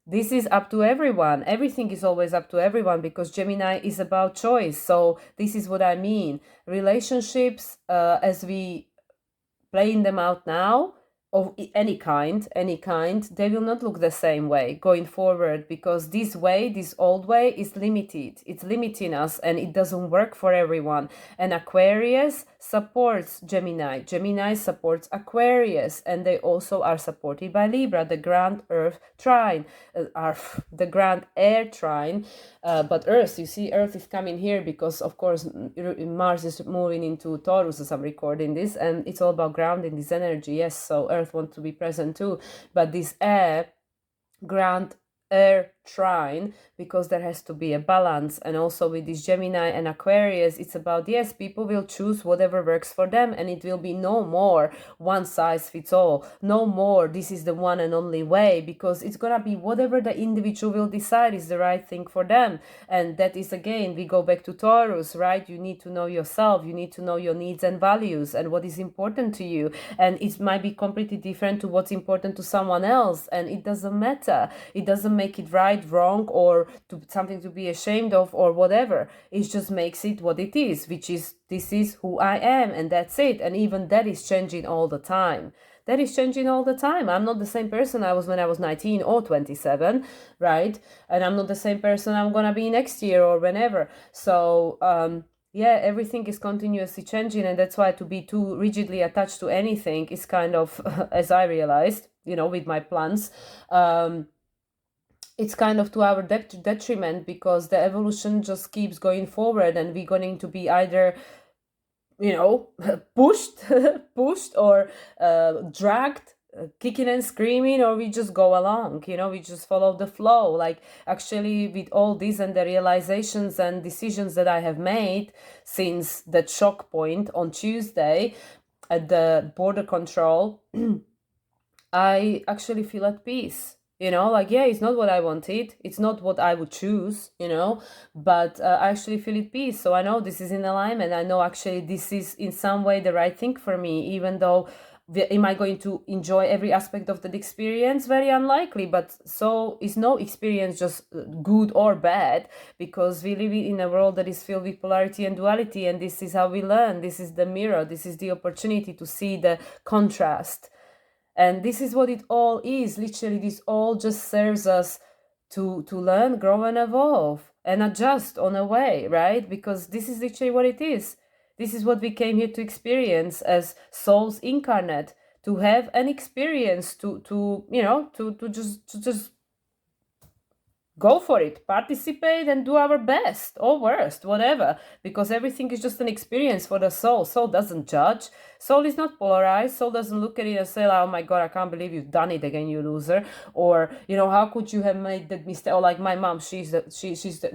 this is up to everyone. Everything is always up to everyone, because Gemini is about choice. So this is what I mean. Relationships, as we playing them out now, of any kind, they will not look the same way going forward, because this old way is limited. It's limiting us, and it doesn't work for everyone. And Aquarius supports Gemini supports Aquarius, and they also are supported by Libra, the grand earth trine, the grand air trine. But Earth, you see, Earth is coming here because, of course, Mars is moving into Taurus as I'm recording this, and it's all about grounding this energy. Yes, so Earth wants to be present too. But this grand air trine, because there has to be a balance. And also with this Gemini and Aquarius, it's about, yes, people will choose whatever works for them, and it will be no more one size fits all, no more this is the one and only way, because it's gonna be whatever the individual will decide is the right thing for them. And that is, again, we go back to Taurus, right? You need to know yourself, you need to know your needs and values and what is important to you, and it might be completely different to what's important to someone else, and it doesn't matter. It doesn't make it right, wrong, or something to be ashamed of, or whatever. It just makes it what it is, which is, this is who I am, and that's it. And even that is changing all the time. I'm not the same person I was when I was 19 or 27, right? And I'm not the same person I'm gonna be next year or whenever. So everything is continuously changing, and that's why to be too rigidly attached to anything is kind of, as I realized, with my plans, it's kind of to our detriment, because the evolution just keeps going forward, and we're going to be either pushed or dragged, kicking and screaming, or we just go along, we just follow the flow. Like, actually, with all this and the realizations and decisions that I have made since that shock point on Tuesday at the border control, I actually feel at peace. It's not what I wanted, it's not what I would choose, but I actually feel at peace. So I know this is in alignment. I know actually this is in some way the right thing for me, even though am I going to enjoy every aspect of that experience? Very unlikely. But so is no experience just good or bad, because we live in a world that is filled with polarity and duality, and this is how we learn. This is the mirror, this is the opportunity to see the contrast. And this is what it all is. Literally, this all just serves us to learn, grow, and evolve, and adjust on a way, right? Because this is literally what it is. This is what we came here to experience as souls incarnate, to have an experience, to just go for it, participate and do our best or worst, whatever, because everything is just an experience for the soul. Soul doesn't judge. Soul is not polarized. Soul doesn't look at it and say, oh my God, I can't believe you've done it again, you loser. Or, how could you have made that mistake? Or like my mom, she's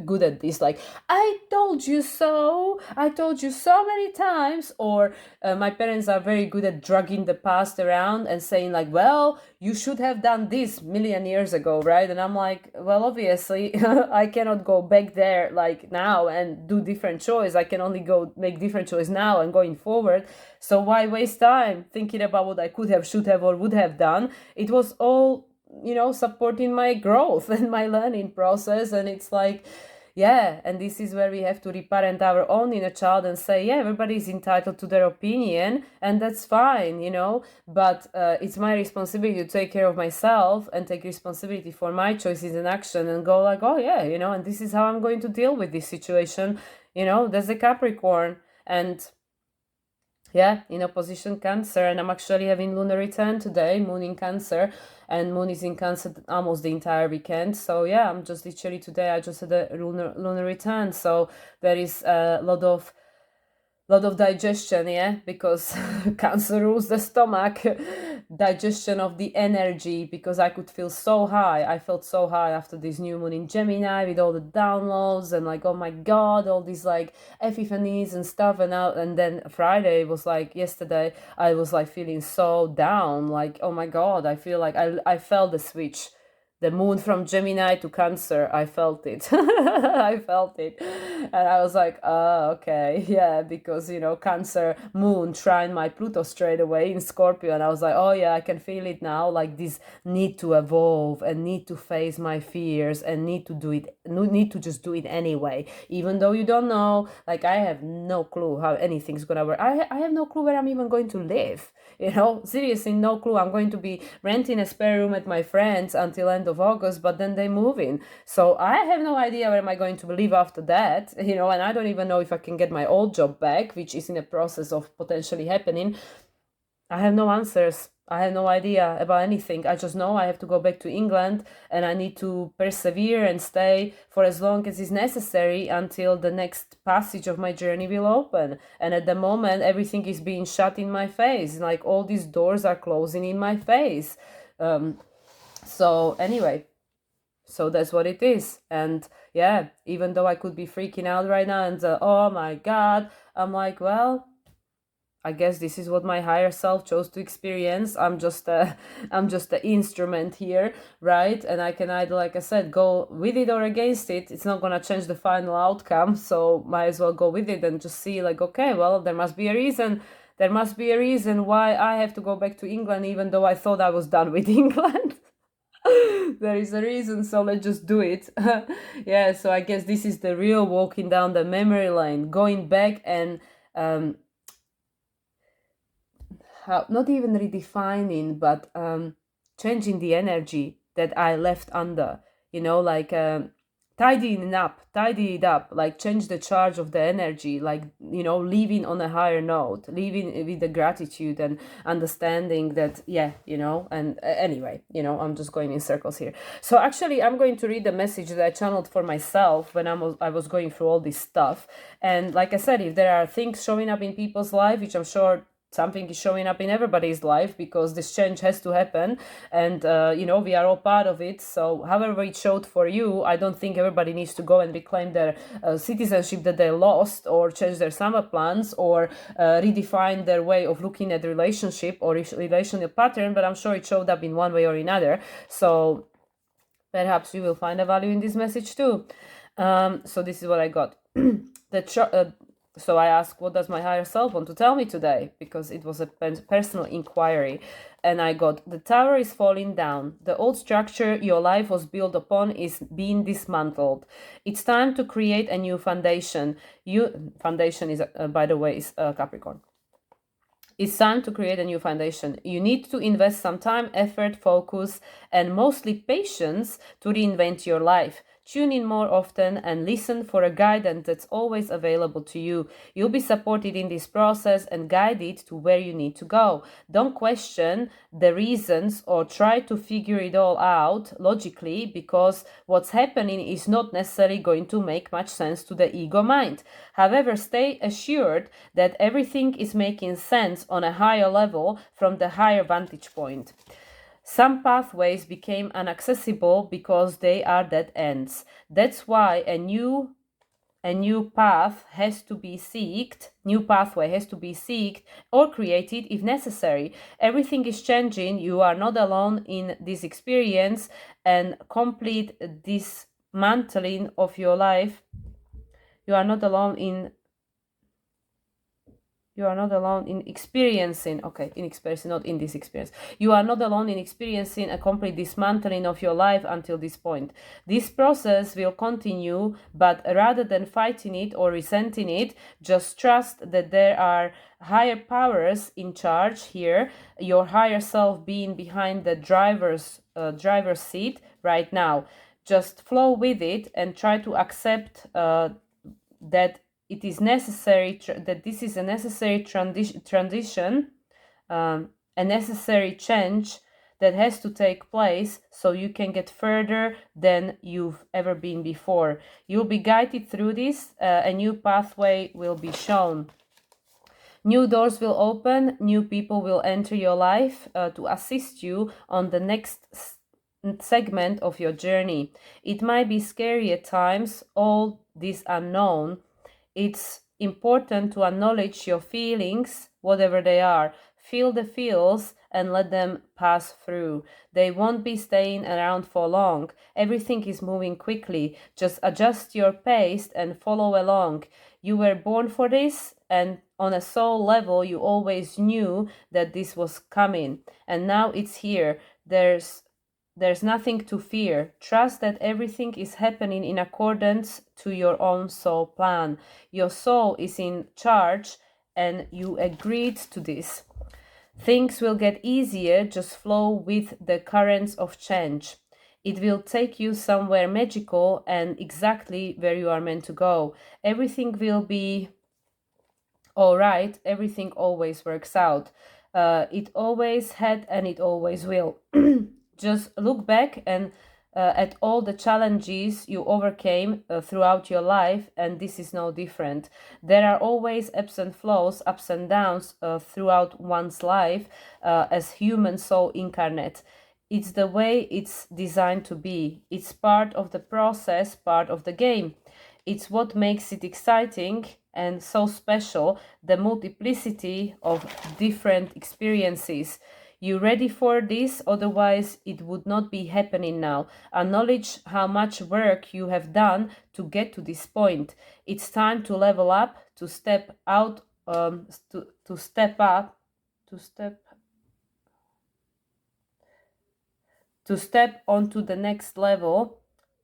good at this. Like, I told you so. I told you so many times. Or my parents are very good at dragging the past around and saying like, well, you should have done this million years ago, right? And I'm like, well, obviously I cannot go back there like now and do different choice. I can only go make different choice now and going forward. So why waste time thinking about what I could have, should have, or would have done? It was all, supporting my growth and my learning process. And it's like, yeah, and this is where we have to reparent our own inner child and say, yeah, everybody's entitled to their opinion, and that's fine, but it's my responsibility to take care of myself and take responsibility for my choices and action and go like, oh yeah, and this is how I'm going to deal with this situation. There's a Capricorn, and yeah, in opposition Cancer, and I'm actually having lunar return today, moon in Cancer, and moon is in Cancer almost the entire weekend. So yeah, I'm just literally today I just had a lunar return, so there is a lot of digestion, yeah, because Cancer rules the stomach. Digestion of the energy, because I could feel so high. I felt so high after this new moon in Gemini with all the downloads and like, oh my God, all these like epiphanies and stuff. And then Friday was like, yesterday I was like feeling so down, like, oh my God, I feel like I felt the switch. The moon from Gemini to Cancer, I felt it. I felt it. And I was like, oh, okay, yeah, because, Cancer moon trying my Pluto straight away in Scorpio. And I was like, oh, yeah, I can feel it now. Like this need to evolve and need to face my fears and need to just do it anyway. Even though you don't know, like I have no clue how anything's going to work. I have no clue where I'm even going to live. Seriously, no clue. I'm going to be renting a spare room at my friend's until end of August, but then they move in. So I have no idea where am I going to live after that, and I don't even know if I can get my old job back, which is in the process of potentially happening. I have no answers. I have no idea about anything. I just know I have to go back to England and I need to persevere and stay for as long as is necessary until the next passage of my journey will open. And at the moment, everything is being shut in my face. Like all these doors are closing in my face. So anyway, so that's what it is. And yeah, even though I could be freaking out right now and oh my God, I'm like, well, I guess this is what my higher self chose to experience. I'm just the instrument here, right? And I can either, like I said, go with it or against it. It's not gonna change the final outcome, so might as well go with it and just see, like, okay, well, there must be a reason. There must be a reason why I have to go back to England, even though I thought I was done with England. There is a reason, so let's just do it. Yeah, so I guess this is the real walking down the memory lane, going back and not even redefining, but changing the energy that I left under, like tidying it up, like change the charge of the energy, like, leaving on a higher note, leaving with the gratitude and understanding that, yeah, and anyway, I'm just going in circles here. So actually, I'm going to read the message that I channeled for myself when I was going through all this stuff. And like I said, if there are things showing up in people's life, which I'm sure something is showing up in everybody's life, because this change has to happen, and we are all part of it. So however it showed for you, I don't think everybody needs to go and reclaim their citizenship that they lost, or change their summer plans, or redefine their way of looking at the relationship or relational pattern, but I'm sure it showed up in one way or another. So perhaps you will find a value in this message too. So this is what I got. So I asked, what does my higher self want to tell me today? Because it was a personal inquiry. And I got, the tower is falling down. The old structure your life was built upon is being dismantled. It's time to create a new foundation. Foundation is, by the way, is Capricorn. It's time to create a new foundation. You need to invest some time, effort, focus, and mostly patience to reinvent your life. Tune in more often and listen for a guidance that's always available to you. You'll be supported in this process and guided to where you need to go. Don't question the reasons or try to figure it all out logically, because what's happening is not necessarily going to make much sense to the ego mind. However, stay assured that everything is making sense on a higher level from the higher vantage point. Some pathways became inaccessible because they are dead ends. That's why a new pathway has to be sought or created if necessary. Everything is changing. You are not alone in this experience, and complete dismantling of your life. You are not alone in experiencing, not in this experience. You are not alone in experiencing a complete dismantling of your life until this point. This process will continue, but rather than fighting it or resenting it, just trust that there are higher powers in charge here, your higher self being behind the driver's seat right now. Just flow with it and try to accept that it is necessary, that this is a necessary transition, a necessary change that has to take place so you can get further than you've ever been before. You'll be guided through this, a new pathway will be shown. New doors will open, new people will enter your life to assist you on the next segment of your journey. It might be scary at times, all this unknown. It's important to acknowledge your feelings, whatever they are. Feel the feels and let them pass through. They won't be staying around for long. Everything is moving quickly. Just adjust your pace and follow along. You were born for this, and on a soul level, you always knew that this was coming. And now it's here. There's nothing to fear. Trust that everything is happening in accordance to your own soul plan. Your soul is in charge and you agreed to this. Things will get easier, just flow with the currents of change. It will take you somewhere magical and exactly where you are meant to go. Everything will be all right. Everything always works out. It always had and it always will. Just look back and at all the challenges you overcame throughout your life, and this is no different. There are always ebbs and flows, ups and downs throughout one's life as human soul incarnate. It's the way it's designed to be. It's part of the process, part of the game. It's what makes it exciting and so special, the multiplicity of different experiences. You ready for this? Otherwise, it would not be happening now. Acknowledge how much work you have done to get to this point. It's time to level up, to step out, to step up, to step onto the next level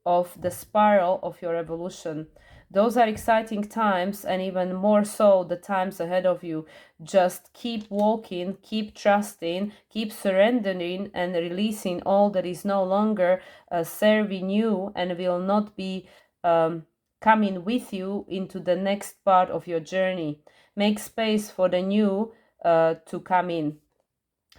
of the spiral of your evolution. Those are exciting times, and even more so the times ahead of you. Just keep walking, keep trusting, keep surrendering and releasing all that is no longer serving you and will not be coming with you into the next part of your journey. Make space for the new to come in.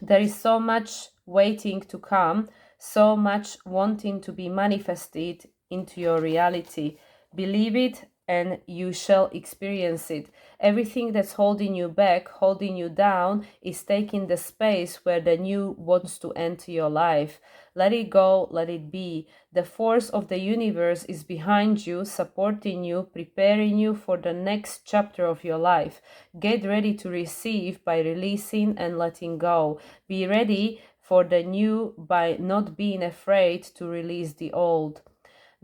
There is so much waiting to come, so much wanting to be manifested into your reality. Believe it and you shall experience it. Everything that's holding you back, holding you down, is taking the space where the new wants to enter your life. Let it go, let it be. The force of the universe is behind you, supporting you, preparing you for the next chapter of your life. Get ready to receive by releasing and letting go. Be ready for the new by not being afraid to release the old.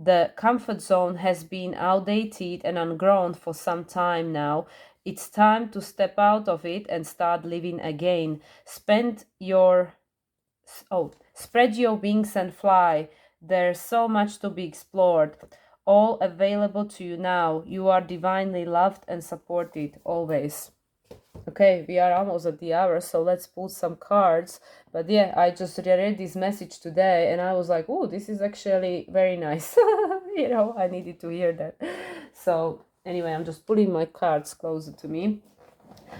The comfort zone has been outdated and ungrown for some time now. It's time to step out of it and start living again. Spread your wings and fly. There's so much to be explored. All available to you now. You are divinely loved and supported always. Okay, we are almost at the hour, so let's pull some cards. But yeah, I just read this message today and I was like, oh, this is actually very nice. You know, I needed to hear that. So anyway, I'm just pulling my cards closer to me.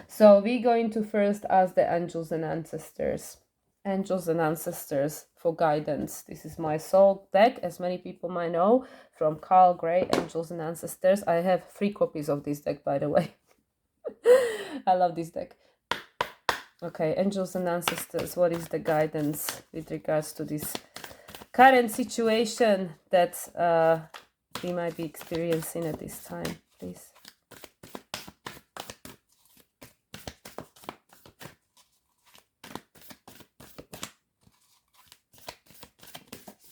So we're going to first ask the angels and ancestors. Angels and ancestors for guidance. This is my soul deck, as many people might know, from Carl Gray, Angels and Ancestors. I have 3 copies of this deck, by the way. I love this deck. Okay, angels and ancestors, what is the guidance with regards to this current situation that we might be experiencing at this time, please?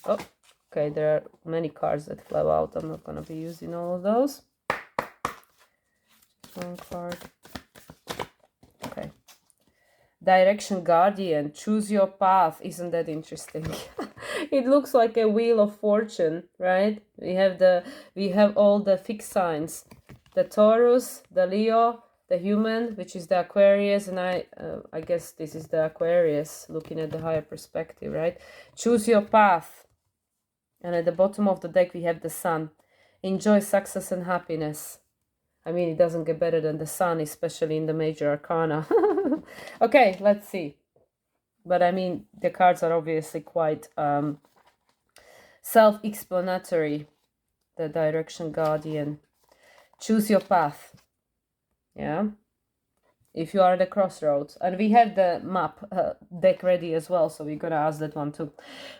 Oh, okay, there are many cards that flew out. I'm not going to be using all of those. Just one card. Okay. Direction Guardian, choose your path. Isn't that interesting? It looks like a wheel of fortune, right? We have all the fixed signs. The Taurus, the Leo, the human, which is the Aquarius, and I guess this is the Aquarius looking at the higher perspective, right? Choose your path. And at the bottom of the deck, we have the Sun. Enjoy success and happiness. I mean, it doesn't get better than the Sun, especially in the major arcana. Okay, let's see. But I mean, the cards are obviously quite self-explanatory. The Direction Guardian. Choose your path. Yeah. If you are at the crossroads. And we have the map deck ready as well, so we're going to ask that one too.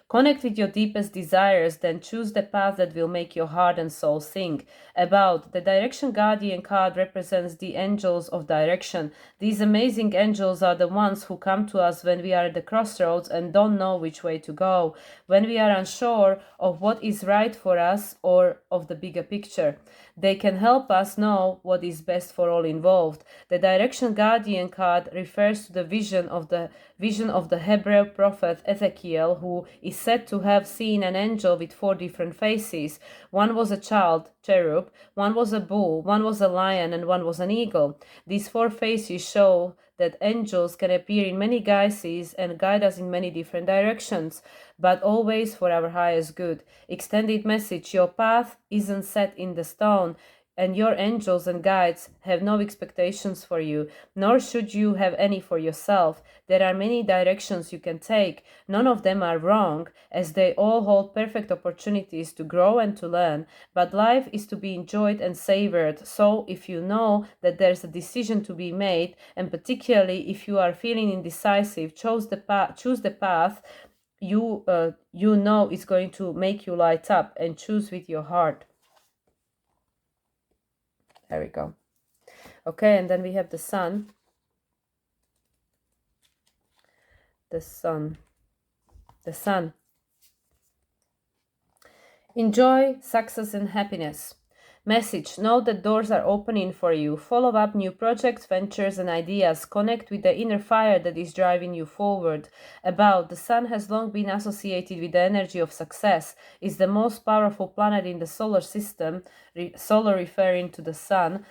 Connect with your deepest desires, then choose the path that will make your heart and soul sing. About the Direction Guardian card represents the angels of direction. These amazing angels are the ones who come to us when we are at the crossroads and don't know which way to go, when we are unsure of what is right for us or of the bigger picture. They can help us know what is best for all involved. The Direction Guardian card refers to the vision of the Hebrew prophet Ezekiel, who is said to have seen an angel with 4 different faces. One was a child, cherub, one was a bull, one was a lion, and one was an eagle. These 4 faces show that angels can appear in many guises and guide us in many different directions, but always for our highest good. Extended message: your path isn't set in the stone, and your angels and guides have no expectations for you, nor should you have any for yourself. There are many directions you can take. None of them are wrong, as they all hold perfect opportunities to grow and to learn. But life is to be enjoyed and savored. So if you know that there's a decision to be made, and particularly if you are feeling indecisive, choose the path you know is going to make you light up, and choose with your heart. There we go. Okay, and then we have the Sun. The Sun. The Sun. Enjoy success and happiness. Message: know that doors are opening for you. Follow up new projects, ventures, and ideas. Connect with the inner fire that is driving you forward. About the Sun has long been associated with the energy of success. It's the most powerful planet in the solar system, solar referring to the Sun.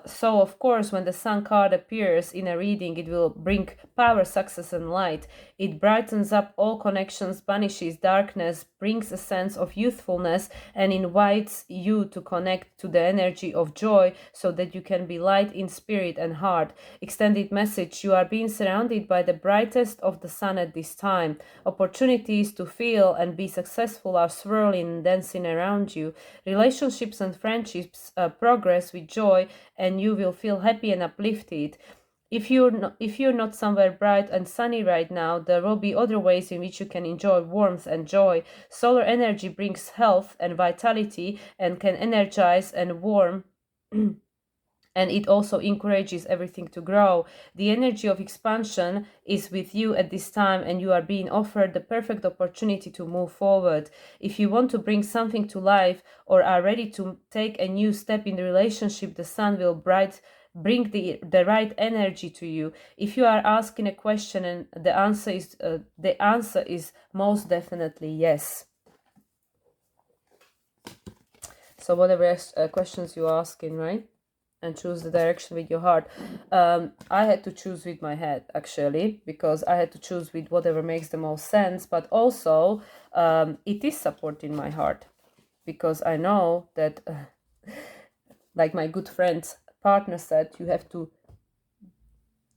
So of course, when the Sun card appears in a reading, it will bring power, success, and light. It brightens up all connections, banishes darkness, brings a sense of youthfulness, and invites you to connect to the energy of joy so that you can be light in spirit and heart. Extended message: you are being surrounded by the brightest of the Sun at this time. Opportunities to feel and be successful are swirling and dancing around you. Relationships and friendships progress with joy, and you will feel happy and uplifted. If you're not somewhere bright and sunny right now, there will be other ways in which you can enjoy warmth and joy. Solar energy brings health and vitality and can energize and warm. And it also encourages everything to grow. The energy of expansion is with you at this time, and you are being offered the perfect opportunity to move forward. If you want to bring something to life or are ready to take a new step in the relationship, the Sun will bring the right energy to you. If you are asking a question and the answer is most definitely yes. So whatever questions you're asking, right? And choose the direction with your heart. I had to choose with my head, actually, because I had to choose with whatever makes the most sense, but also it is supporting my heart. because I know that, like my good friend's partner said, you have to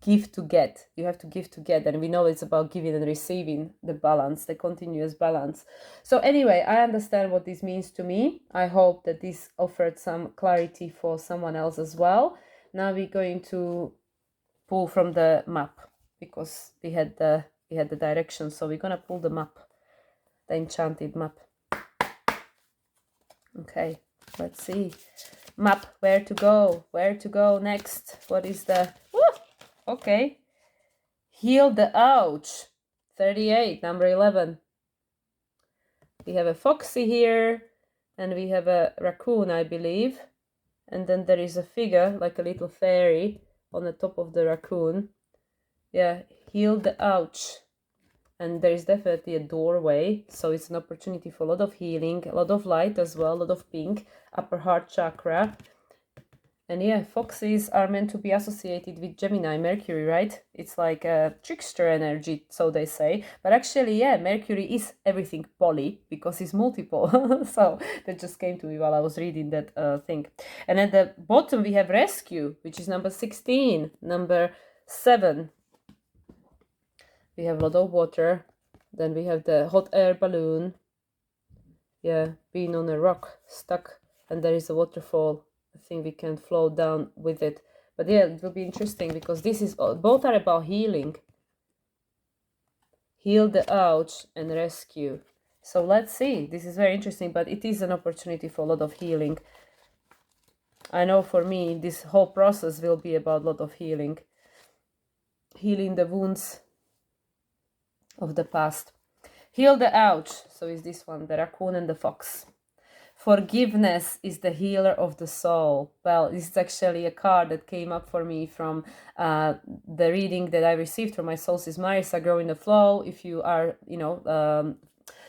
give to get. You have to give to get, and we know it's about giving and receiving, the balance, the continuous balance. So anyway, I understand what this means to me. I hope that this offered some clarity for someone else as well. Now we're going to pull from the map, because we had the direction, so we're gonna pull the map, the enchanted map. Okay, let's see. Map, where to go next. What is the okay, heal the ouch. 38, number 11. We have a foxy here, and we have a raccoon, I believe, and then there is a figure like a little fairy on the top of the raccoon. Yeah, heal the ouch. And there is definitely a doorway, so it's an opportunity for a lot of healing, a lot of light as well, a lot of pink, upper heart chakra. And yeah, foxes are meant to be associated with Gemini, Mercury, right? It's like a trickster energy, so they say. But actually, yeah, Mercury is everything poly, because it's multiple. So that just came to me while I was reading that thing. And at the bottom, we have rescue, which is number 16, number 7. We have a lot of water. Then we have the hot air balloon. Yeah, being on a rock, stuck, and there is a waterfall. I think we can flow down with it. But yeah, it will be interesting, because this is both are about healing. Heal the ouch and rescue. So let's see. This is very interesting, but it is an opportunity for a lot of healing. I know for me, this whole process will be about a lot of healing. Healing the wounds of the past. Heal the ouch. So is this one, the raccoon and the fox. Forgiveness is the healer of the soul. Well, this is actually a card that came up for me from the reading that I received from my soul's Marisa, Grow in the Flow. If you are,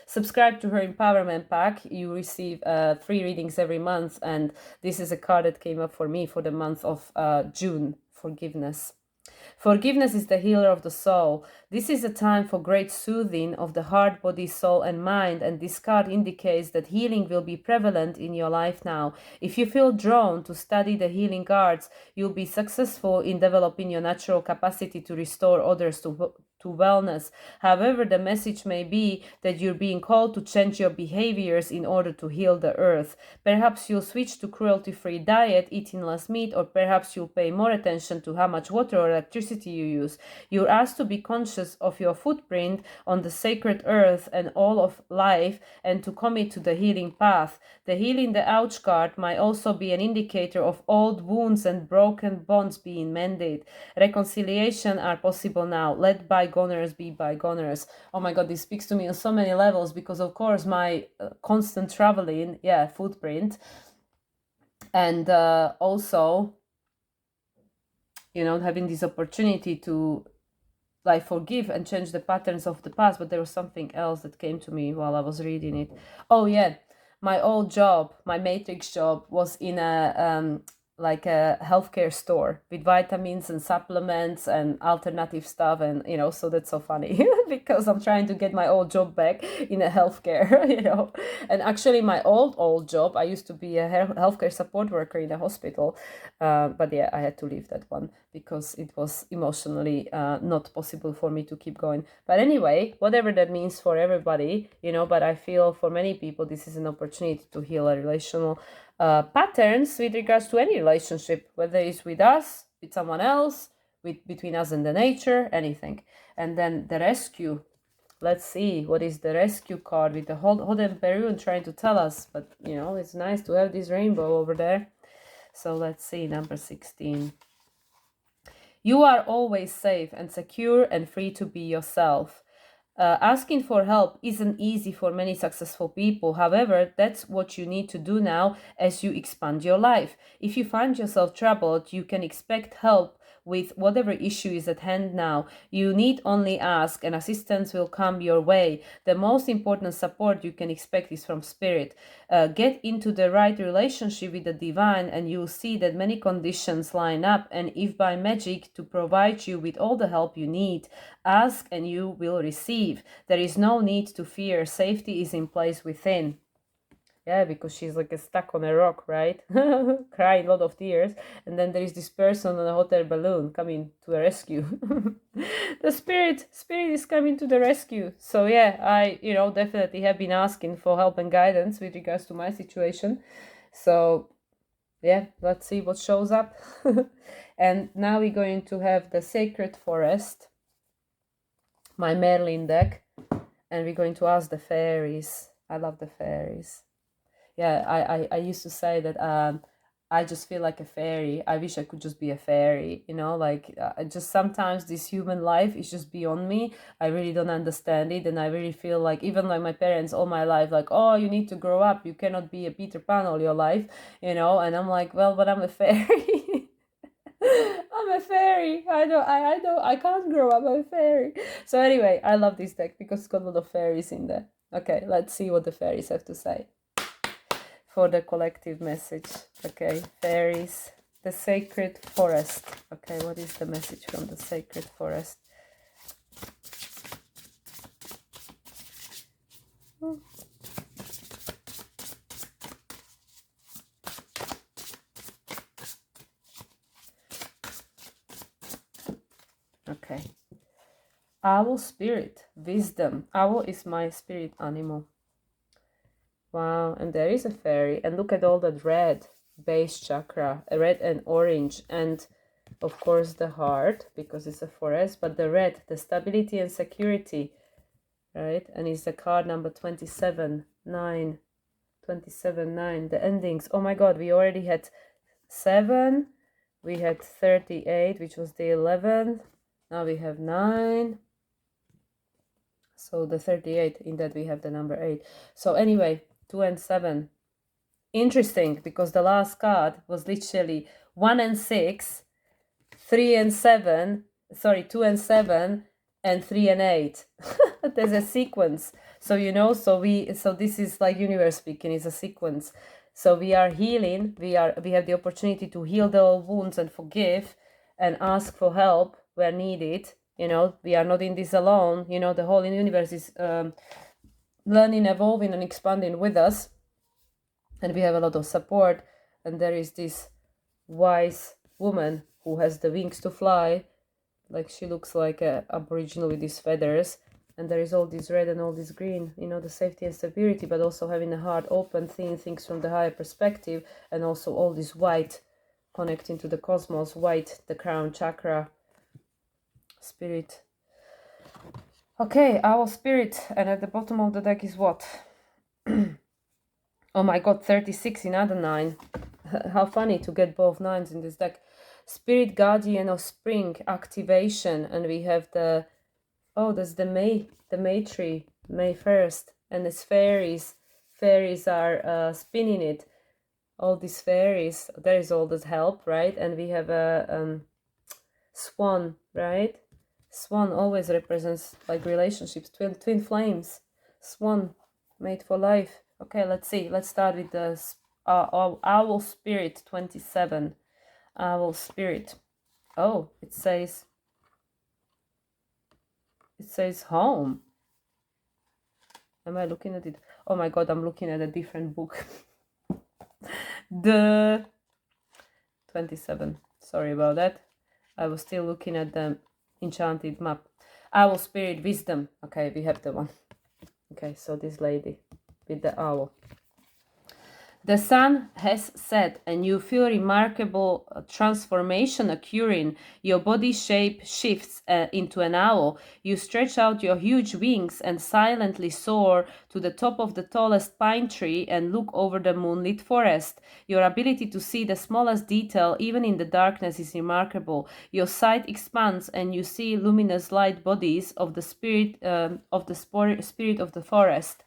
subscribe to her empowerment pack, you receive 3 readings every month. And this is a card that came up for me for the month of June, forgiveness. Forgiveness is the healer of the soul. This is a time for great soothing of the heart, body, soul, and mind, and this card indicates that healing will be prevalent in your life now. If you feel drawn to study the healing arts, you'll be successful in developing your natural capacity to restore others to wellness. However, the message may be that you're being called to change your behaviors in order to heal the earth. Perhaps you'll switch to cruelty-free diet, eating less meat, or perhaps you'll pay more attention to how much water or electricity you use. You're asked to be conscious of your footprint on the sacred earth and all of life, and to commit to the healing path. The healing the ouch card might also be an indicator of old wounds and broken bonds being mended. Reconciliation are possible now. Let bygones be bygones. Oh my God, this speaks to me on so many levels, because of course my constant traveling, footprint, and also, having this opportunity to like forgive and change the patterns of the past. But there was something else that came to me while I was reading it. Oh yeah, my old job, my matrix job, was in a like a healthcare store with vitamins and supplements and alternative stuff, and so that's so funny because I'm trying to get my old job back in a healthcare. And actually my old job, I used to be a healthcare support worker in a hospital, but yeah, I had to leave that one because it was emotionally not possible for me to keep going. But anyway, whatever that means for everybody, but I feel for many people this is an opportunity to heal a relational patterns with regards to any relationship, whether it's with us, with someone else, between us and the nature, anything. And then the rescue. Let's see, what is the rescue card with the hot and Peru trying to tell us? But it's nice to have this rainbow over there. So let's see, number 16. You are always safe and secure and free to be yourself. Asking for help isn't easy for many successful people. However, that's what you need to do now as you expand your life. If you find yourself troubled, you can expect help with whatever issue is at hand now. You need only ask, and assistance will come your way. The most important support you can expect is from spirit. Get into the right relationship with the divine, and you'll see that many conditions line up, and if by magic, to provide you with all the help you need. Ask and you will receive. There is no need to fear. Safety is in place within. Yeah, because she's like stuck on a rock, right? Crying a lot of tears. And then there is this person on a hot air balloon coming to the rescue. The spirit is coming to the rescue. So yeah, I, definitely have been asking for help and guidance with regards to my situation. So yeah, let's see what shows up. And now we're going to have the Sacred Forest, my Merlin deck, and we're going to ask the fairies. I love the fairies. Yeah, I used to say that I just feel like a fairy. I wish I could just be a fairy, like just sometimes this human life is just beyond me. I really don't understand it. And I really feel like, even like my parents all my life, like, oh, you need to grow up. You cannot be a Peter Pan all your life, and I'm like, well, but I'm a fairy. I'm a fairy. I can't grow up. I'm a fairy. So anyway, I love this deck because it's got a lot of fairies in there. Okay, let's see what the fairies have to say for the collective message. Okay, fairies, the Sacred Forest. Okay, what is the message from the Sacred Forest? Okay. Owl spirit, wisdom. Owl is my spirit animal. Wow, and there is a fairy. And look at all that red base chakra, red and orange, and of course the heart, because it's a forest, but the red, the stability and security, right? And it's the card number 27, 9, 27, 9, the endings. Oh my God, we already had 7, we had 38, which was the 11th. Now we have 9. So the 38, in that we have the number 8. So anyway, 2 and 7. Interesting, because the last card was literally 1 and 6, 3 and 7, 2 and 7, and 3 and 8. There's a sequence. So so this is like universe speaking, it's a sequence. So we are healing, we have the opportunity to heal the old wounds and forgive and ask for help where needed. We are not in this alone. The whole universe is learning, evolving, and expanding with us, and we have a lot of support. And there is this wise woman who has the wings to fly, like she looks like a aboriginal with these feathers, and there is all this red and all this green, the safety and stability, but also having the heart open, seeing things from the higher perspective, and also all this white connecting to the cosmos, white, the crown chakra, spirit. Okay, our spirit, and at the bottom of the deck is what? Oh my God, 36, another 9. How funny to get both 9s in this deck. Spirit guardian of spring activation, and we have there's the May tree, May 1st, and it's fairies. Fairies are spinning it. All these fairies, there is all this help, right? And we have a swan, right? Swan always represents like relationships, twin flames. Swan, made for life. Okay, let's see. Let's start with the owl spirit 27. Owl spirit. Oh, it says home. Am I looking at it? Oh my God, I'm looking at a different book. The 27. Sorry about that. I was still looking at the enchanted map. Owl spirit wisdom. Okay, we have the one. Okay, so this lady with the owl. The sun has set and you feel remarkable transformation occurring. Your body shape shifts into an owl. You stretch out your huge wings and silently soar to the top of the tallest pine tree and look over the moonlit forest. Your ability to see the smallest detail, even in the darkness, is remarkable. Your sight expands and you see luminous light bodies of the spirit of the forest.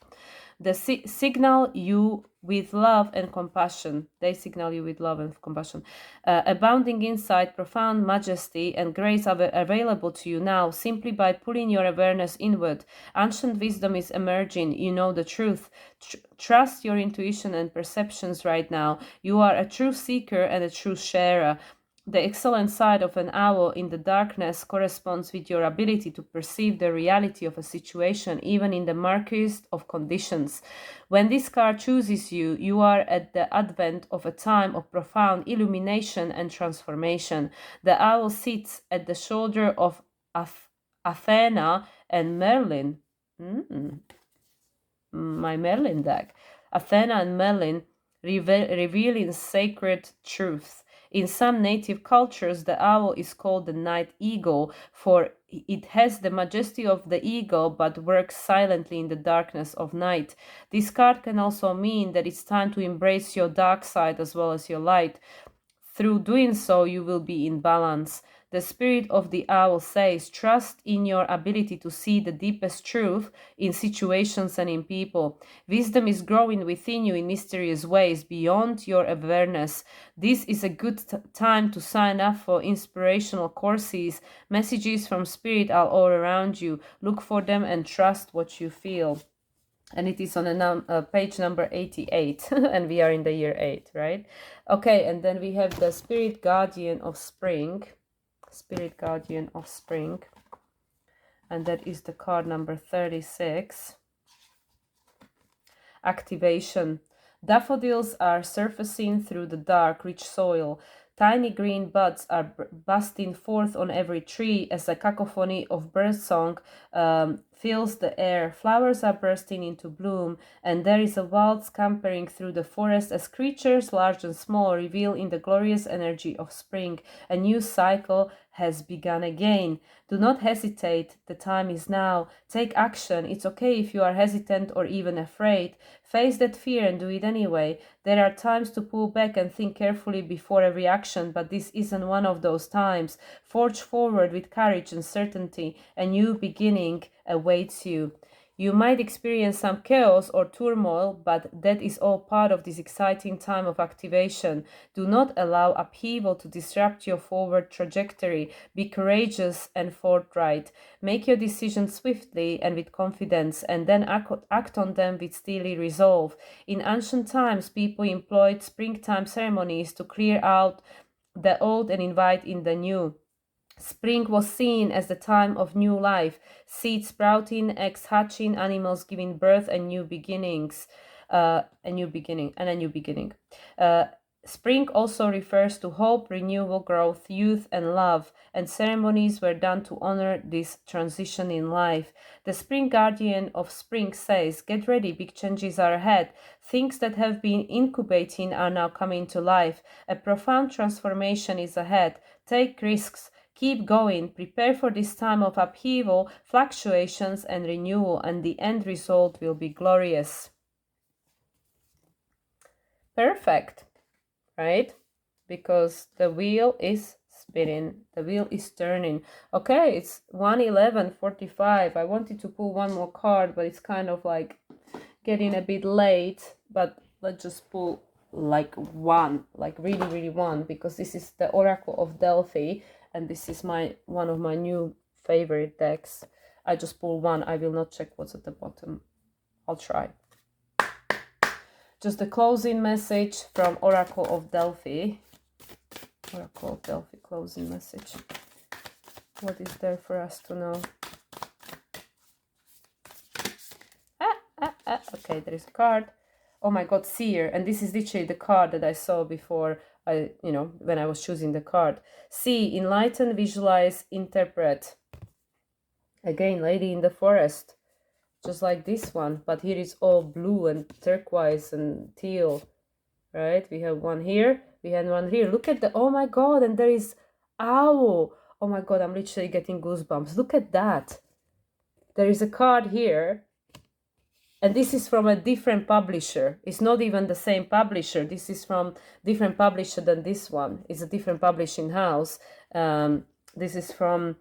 They signal you with love and compassion. They signal you with love and compassion. Abounding insight, profound majesty, and grace are available to you now simply by pulling your awareness inward. Ancient wisdom is emerging. You know the truth. Trust your intuition and perceptions right now. You are a true seeker and a true sharer. The excellent side of an owl in the darkness corresponds with your ability to perceive the reality of a situation, even in the murkiest of conditions. When this card chooses you, you are at the advent of a time of profound illumination and transformation. The owl sits at the shoulder of Athena and Merlin. My Merlin deck. Athena and Merlin revealing sacred truths. In some native cultures, the owl is called the night eagle, for it has the majesty of the eagle but works silently in the darkness of night. This card can also mean that it's time to embrace your dark side as well as your light. Through doing so, you will be in balance. The spirit of the owl says, trust in your ability to see the deepest truth in situations and in people. Wisdom is growing within you in mysterious ways beyond your awareness. This is a good time to sign up for inspirational courses. Messages from spirit are all around you. Look for them and trust what you feel. And it is on page number 88 and we are in the year 8, right? Okay, and then we have the spirit guardian of spring, and that is the card number 36. Activation. Daffodils are surfacing through the dark, rich soil. Tiny green buds are bursting forth on every tree as a cacophony of birdsong fills the air. Flowers are bursting into bloom, and there is a wild scampering through the forest as creatures large and small reveal in the glorious energy of spring. A new cycle has begun again. Do not hesitate. The time is now. Take action. It's okay if you are hesitant or even afraid. Face that fear and do it anyway. There are times to pull back and think carefully before every action, but this isn't one of those times. Forge forward with courage and certainty. A new beginning awaits you. You might experience some chaos or turmoil, but that is all part of this exciting time of activation. Do not allow upheaval to disrupt your forward trajectory. Be courageous and forthright. Make your decisions swiftly and with confidence, and then act on them with steely resolve. In ancient times, people employed springtime ceremonies to clear out the old and invite in the new. Spring was seen as the time of new life, seeds sprouting, eggs hatching, animals giving birth, and new beginnings. A new beginning. Spring also refers to hope, renewal, growth, youth, and love, and ceremonies were done to honor this transition in life. The spring guardian of spring says, get ready, big changes are ahead. Things that have been incubating are now coming to life. A profound transformation is ahead. Take risks. Keep going, prepare for this time of upheaval, fluctuations, and renewal, and the end result will be glorious. Perfect, right? Because the wheel is spinning, the wheel is turning. Okay, it's 1:11:45. I wanted to pull one more card, but it's kind of like getting a bit late, but let's just pull like one, like really one, because this is the Oracle of Delphi. And this is one of my new favorite decks. I just pull one. I will not check what's at the bottom. I'll try. Just the closing message from Oracle of Delphi. Oracle of Delphi closing message. What is there for us to know? Okay, there is a card. Oh my God, Seer. And this is literally the card that I saw before when I was choosing the card. See, enlighten, visualize, interpret. Again, lady in the forest. Just like this one. But here it's all blue and turquoise and teal. Right? We have one here. We have one here. Look at oh my God. And there is owl. Oh my God, I'm literally getting goosebumps. Look at that. There is a card here. And this is from a different publisher. It's not even the same publisher. This is from different publisher than this one. It's a different publishing house. This is from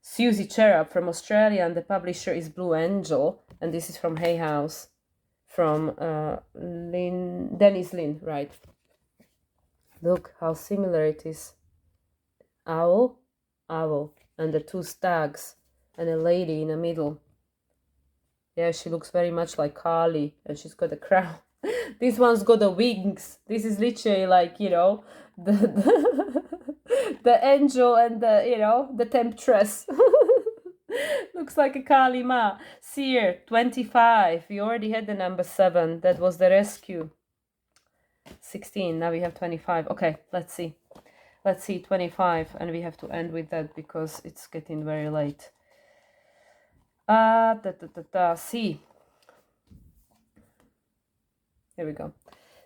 Susie Cherub from Australia, and the publisher is Blue Angel. And this is from Hay House, from Dennis Lin, right? Look how similar it is. Owl, and the two stags, and a lady in the middle. Yeah, she looks very much like Kali, and she's got a crown. This one's got the wings. This is literally like, the angel and the temptress. Looks like a Kali Ma. Seer, 25. We already had the number 7. That was the rescue. 16. Now we have 25. Okay, let's see. Let's see, 25. And we have to end with that because it's getting very late. See. Here we go.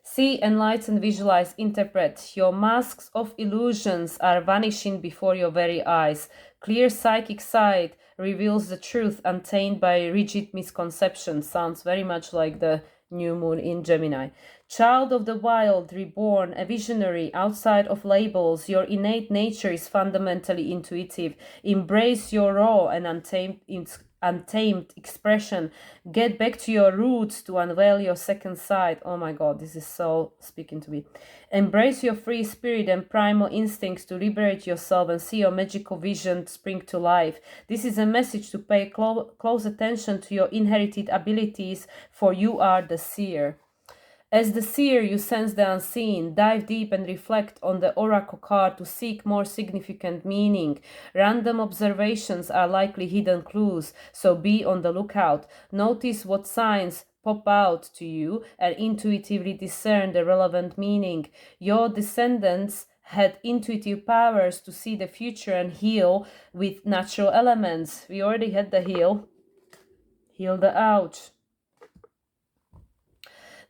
See, enlighten, visualize, interpret. Your masks of illusions are vanishing before your very eyes. Clear psychic sight reveals the truth untainted by rigid misconceptions. Sounds very much like the new moon in Gemini. Child of the wild, reborn, a visionary, outside of labels, your innate nature is fundamentally intuitive. Embrace your raw and untamed expression. Get back to your roots to unveil your second side. Oh my God, this is so speaking to me. Embrace your free spirit and primal instincts to liberate yourself and see your magical vision spring to life. This is a message to pay close attention to your inherited abilities, for you are the seer. As the seer, you sense the unseen. Dive deep and reflect on the oracle card to seek more significant meaning. Random observations are likely hidden clues, so be on the lookout. Notice what signs pop out to you and intuitively discern the relevant meaning. Your descendants had intuitive powers to see the future and heal with natural elements. We already had the heal. Heal the ouch.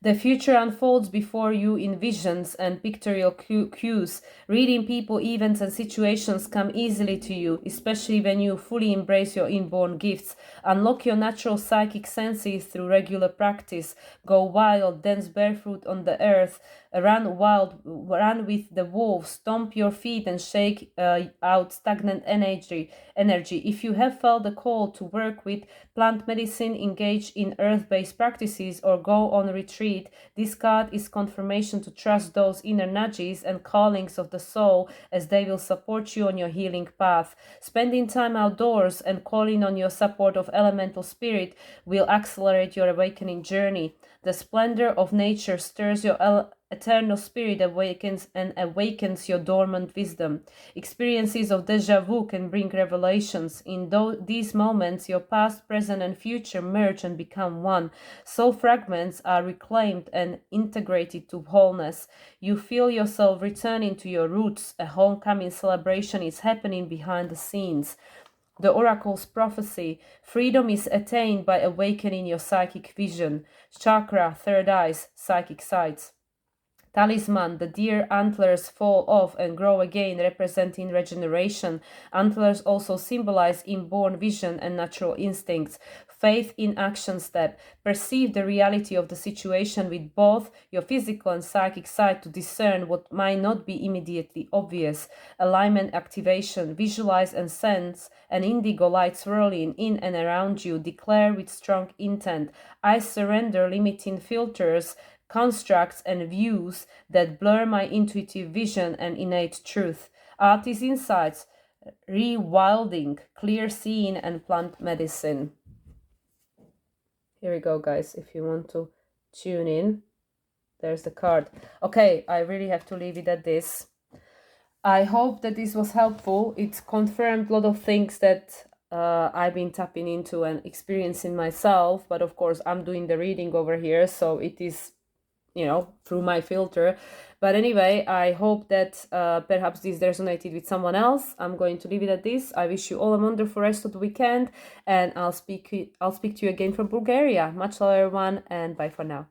The future unfolds before you in visions and pictorial cues. Reading people, events, and situations come easily to you, especially when you fully embrace your inborn gifts. Unlock your natural psychic senses through regular practice. Go wild, dance barefoot on the earth. Run wild, run with the wolves. Stomp your feet and shake out stagnant energy. If you have felt the call to work with plant medicine, engage in earth-based practices, or go on retreat, this card is confirmation to trust those inner nudges and callings of the soul, as they will support you on your healing path. Spending time outdoors and calling on your support of elemental spirit will accelerate your awakening journey. The splendor of nature stirs your eternal spirit, awakens your dormant wisdom. Experiences of deja vu can bring revelations. In these moments, your past, present, and future merge and become one. Soul fragments are reclaimed and integrated to wholeness. You feel yourself returning to your roots. A homecoming celebration is happening behind the scenes. The oracle's prophecy: freedom is attained by awakening your psychic vision. Chakra, third eyes, psychic sights. Talisman: the deer antlers fall off and grow again, representing regeneration. Antlers also symbolize inborn vision and natural instincts. Faith in action step: perceive the reality of the situation with both your physical and psychic sight to discern what might not be immediately obvious. Alignment activation: visualize and sense an indigo light swirling in and around you. Declare with strong intent: I surrender limiting filters, constructs, and views that blur my intuitive vision and innate truth. Artist insights: rewilding, clear seeing, and plant medicine. Here we go, guys, if you want to tune in. There's the card. Okay, I really have to leave it at this. I hope that this was helpful. It's confirmed a lot of things that I've been tapping into and experiencing myself, but of course I'm doing the reading over here, so it is through my filter. But anyway, I hope that perhaps this resonated with someone else. I'm going to leave it at this. I wish you all a wonderful rest of the weekend, and I'll speak to you again from Bulgaria. Much love, everyone, and bye for now.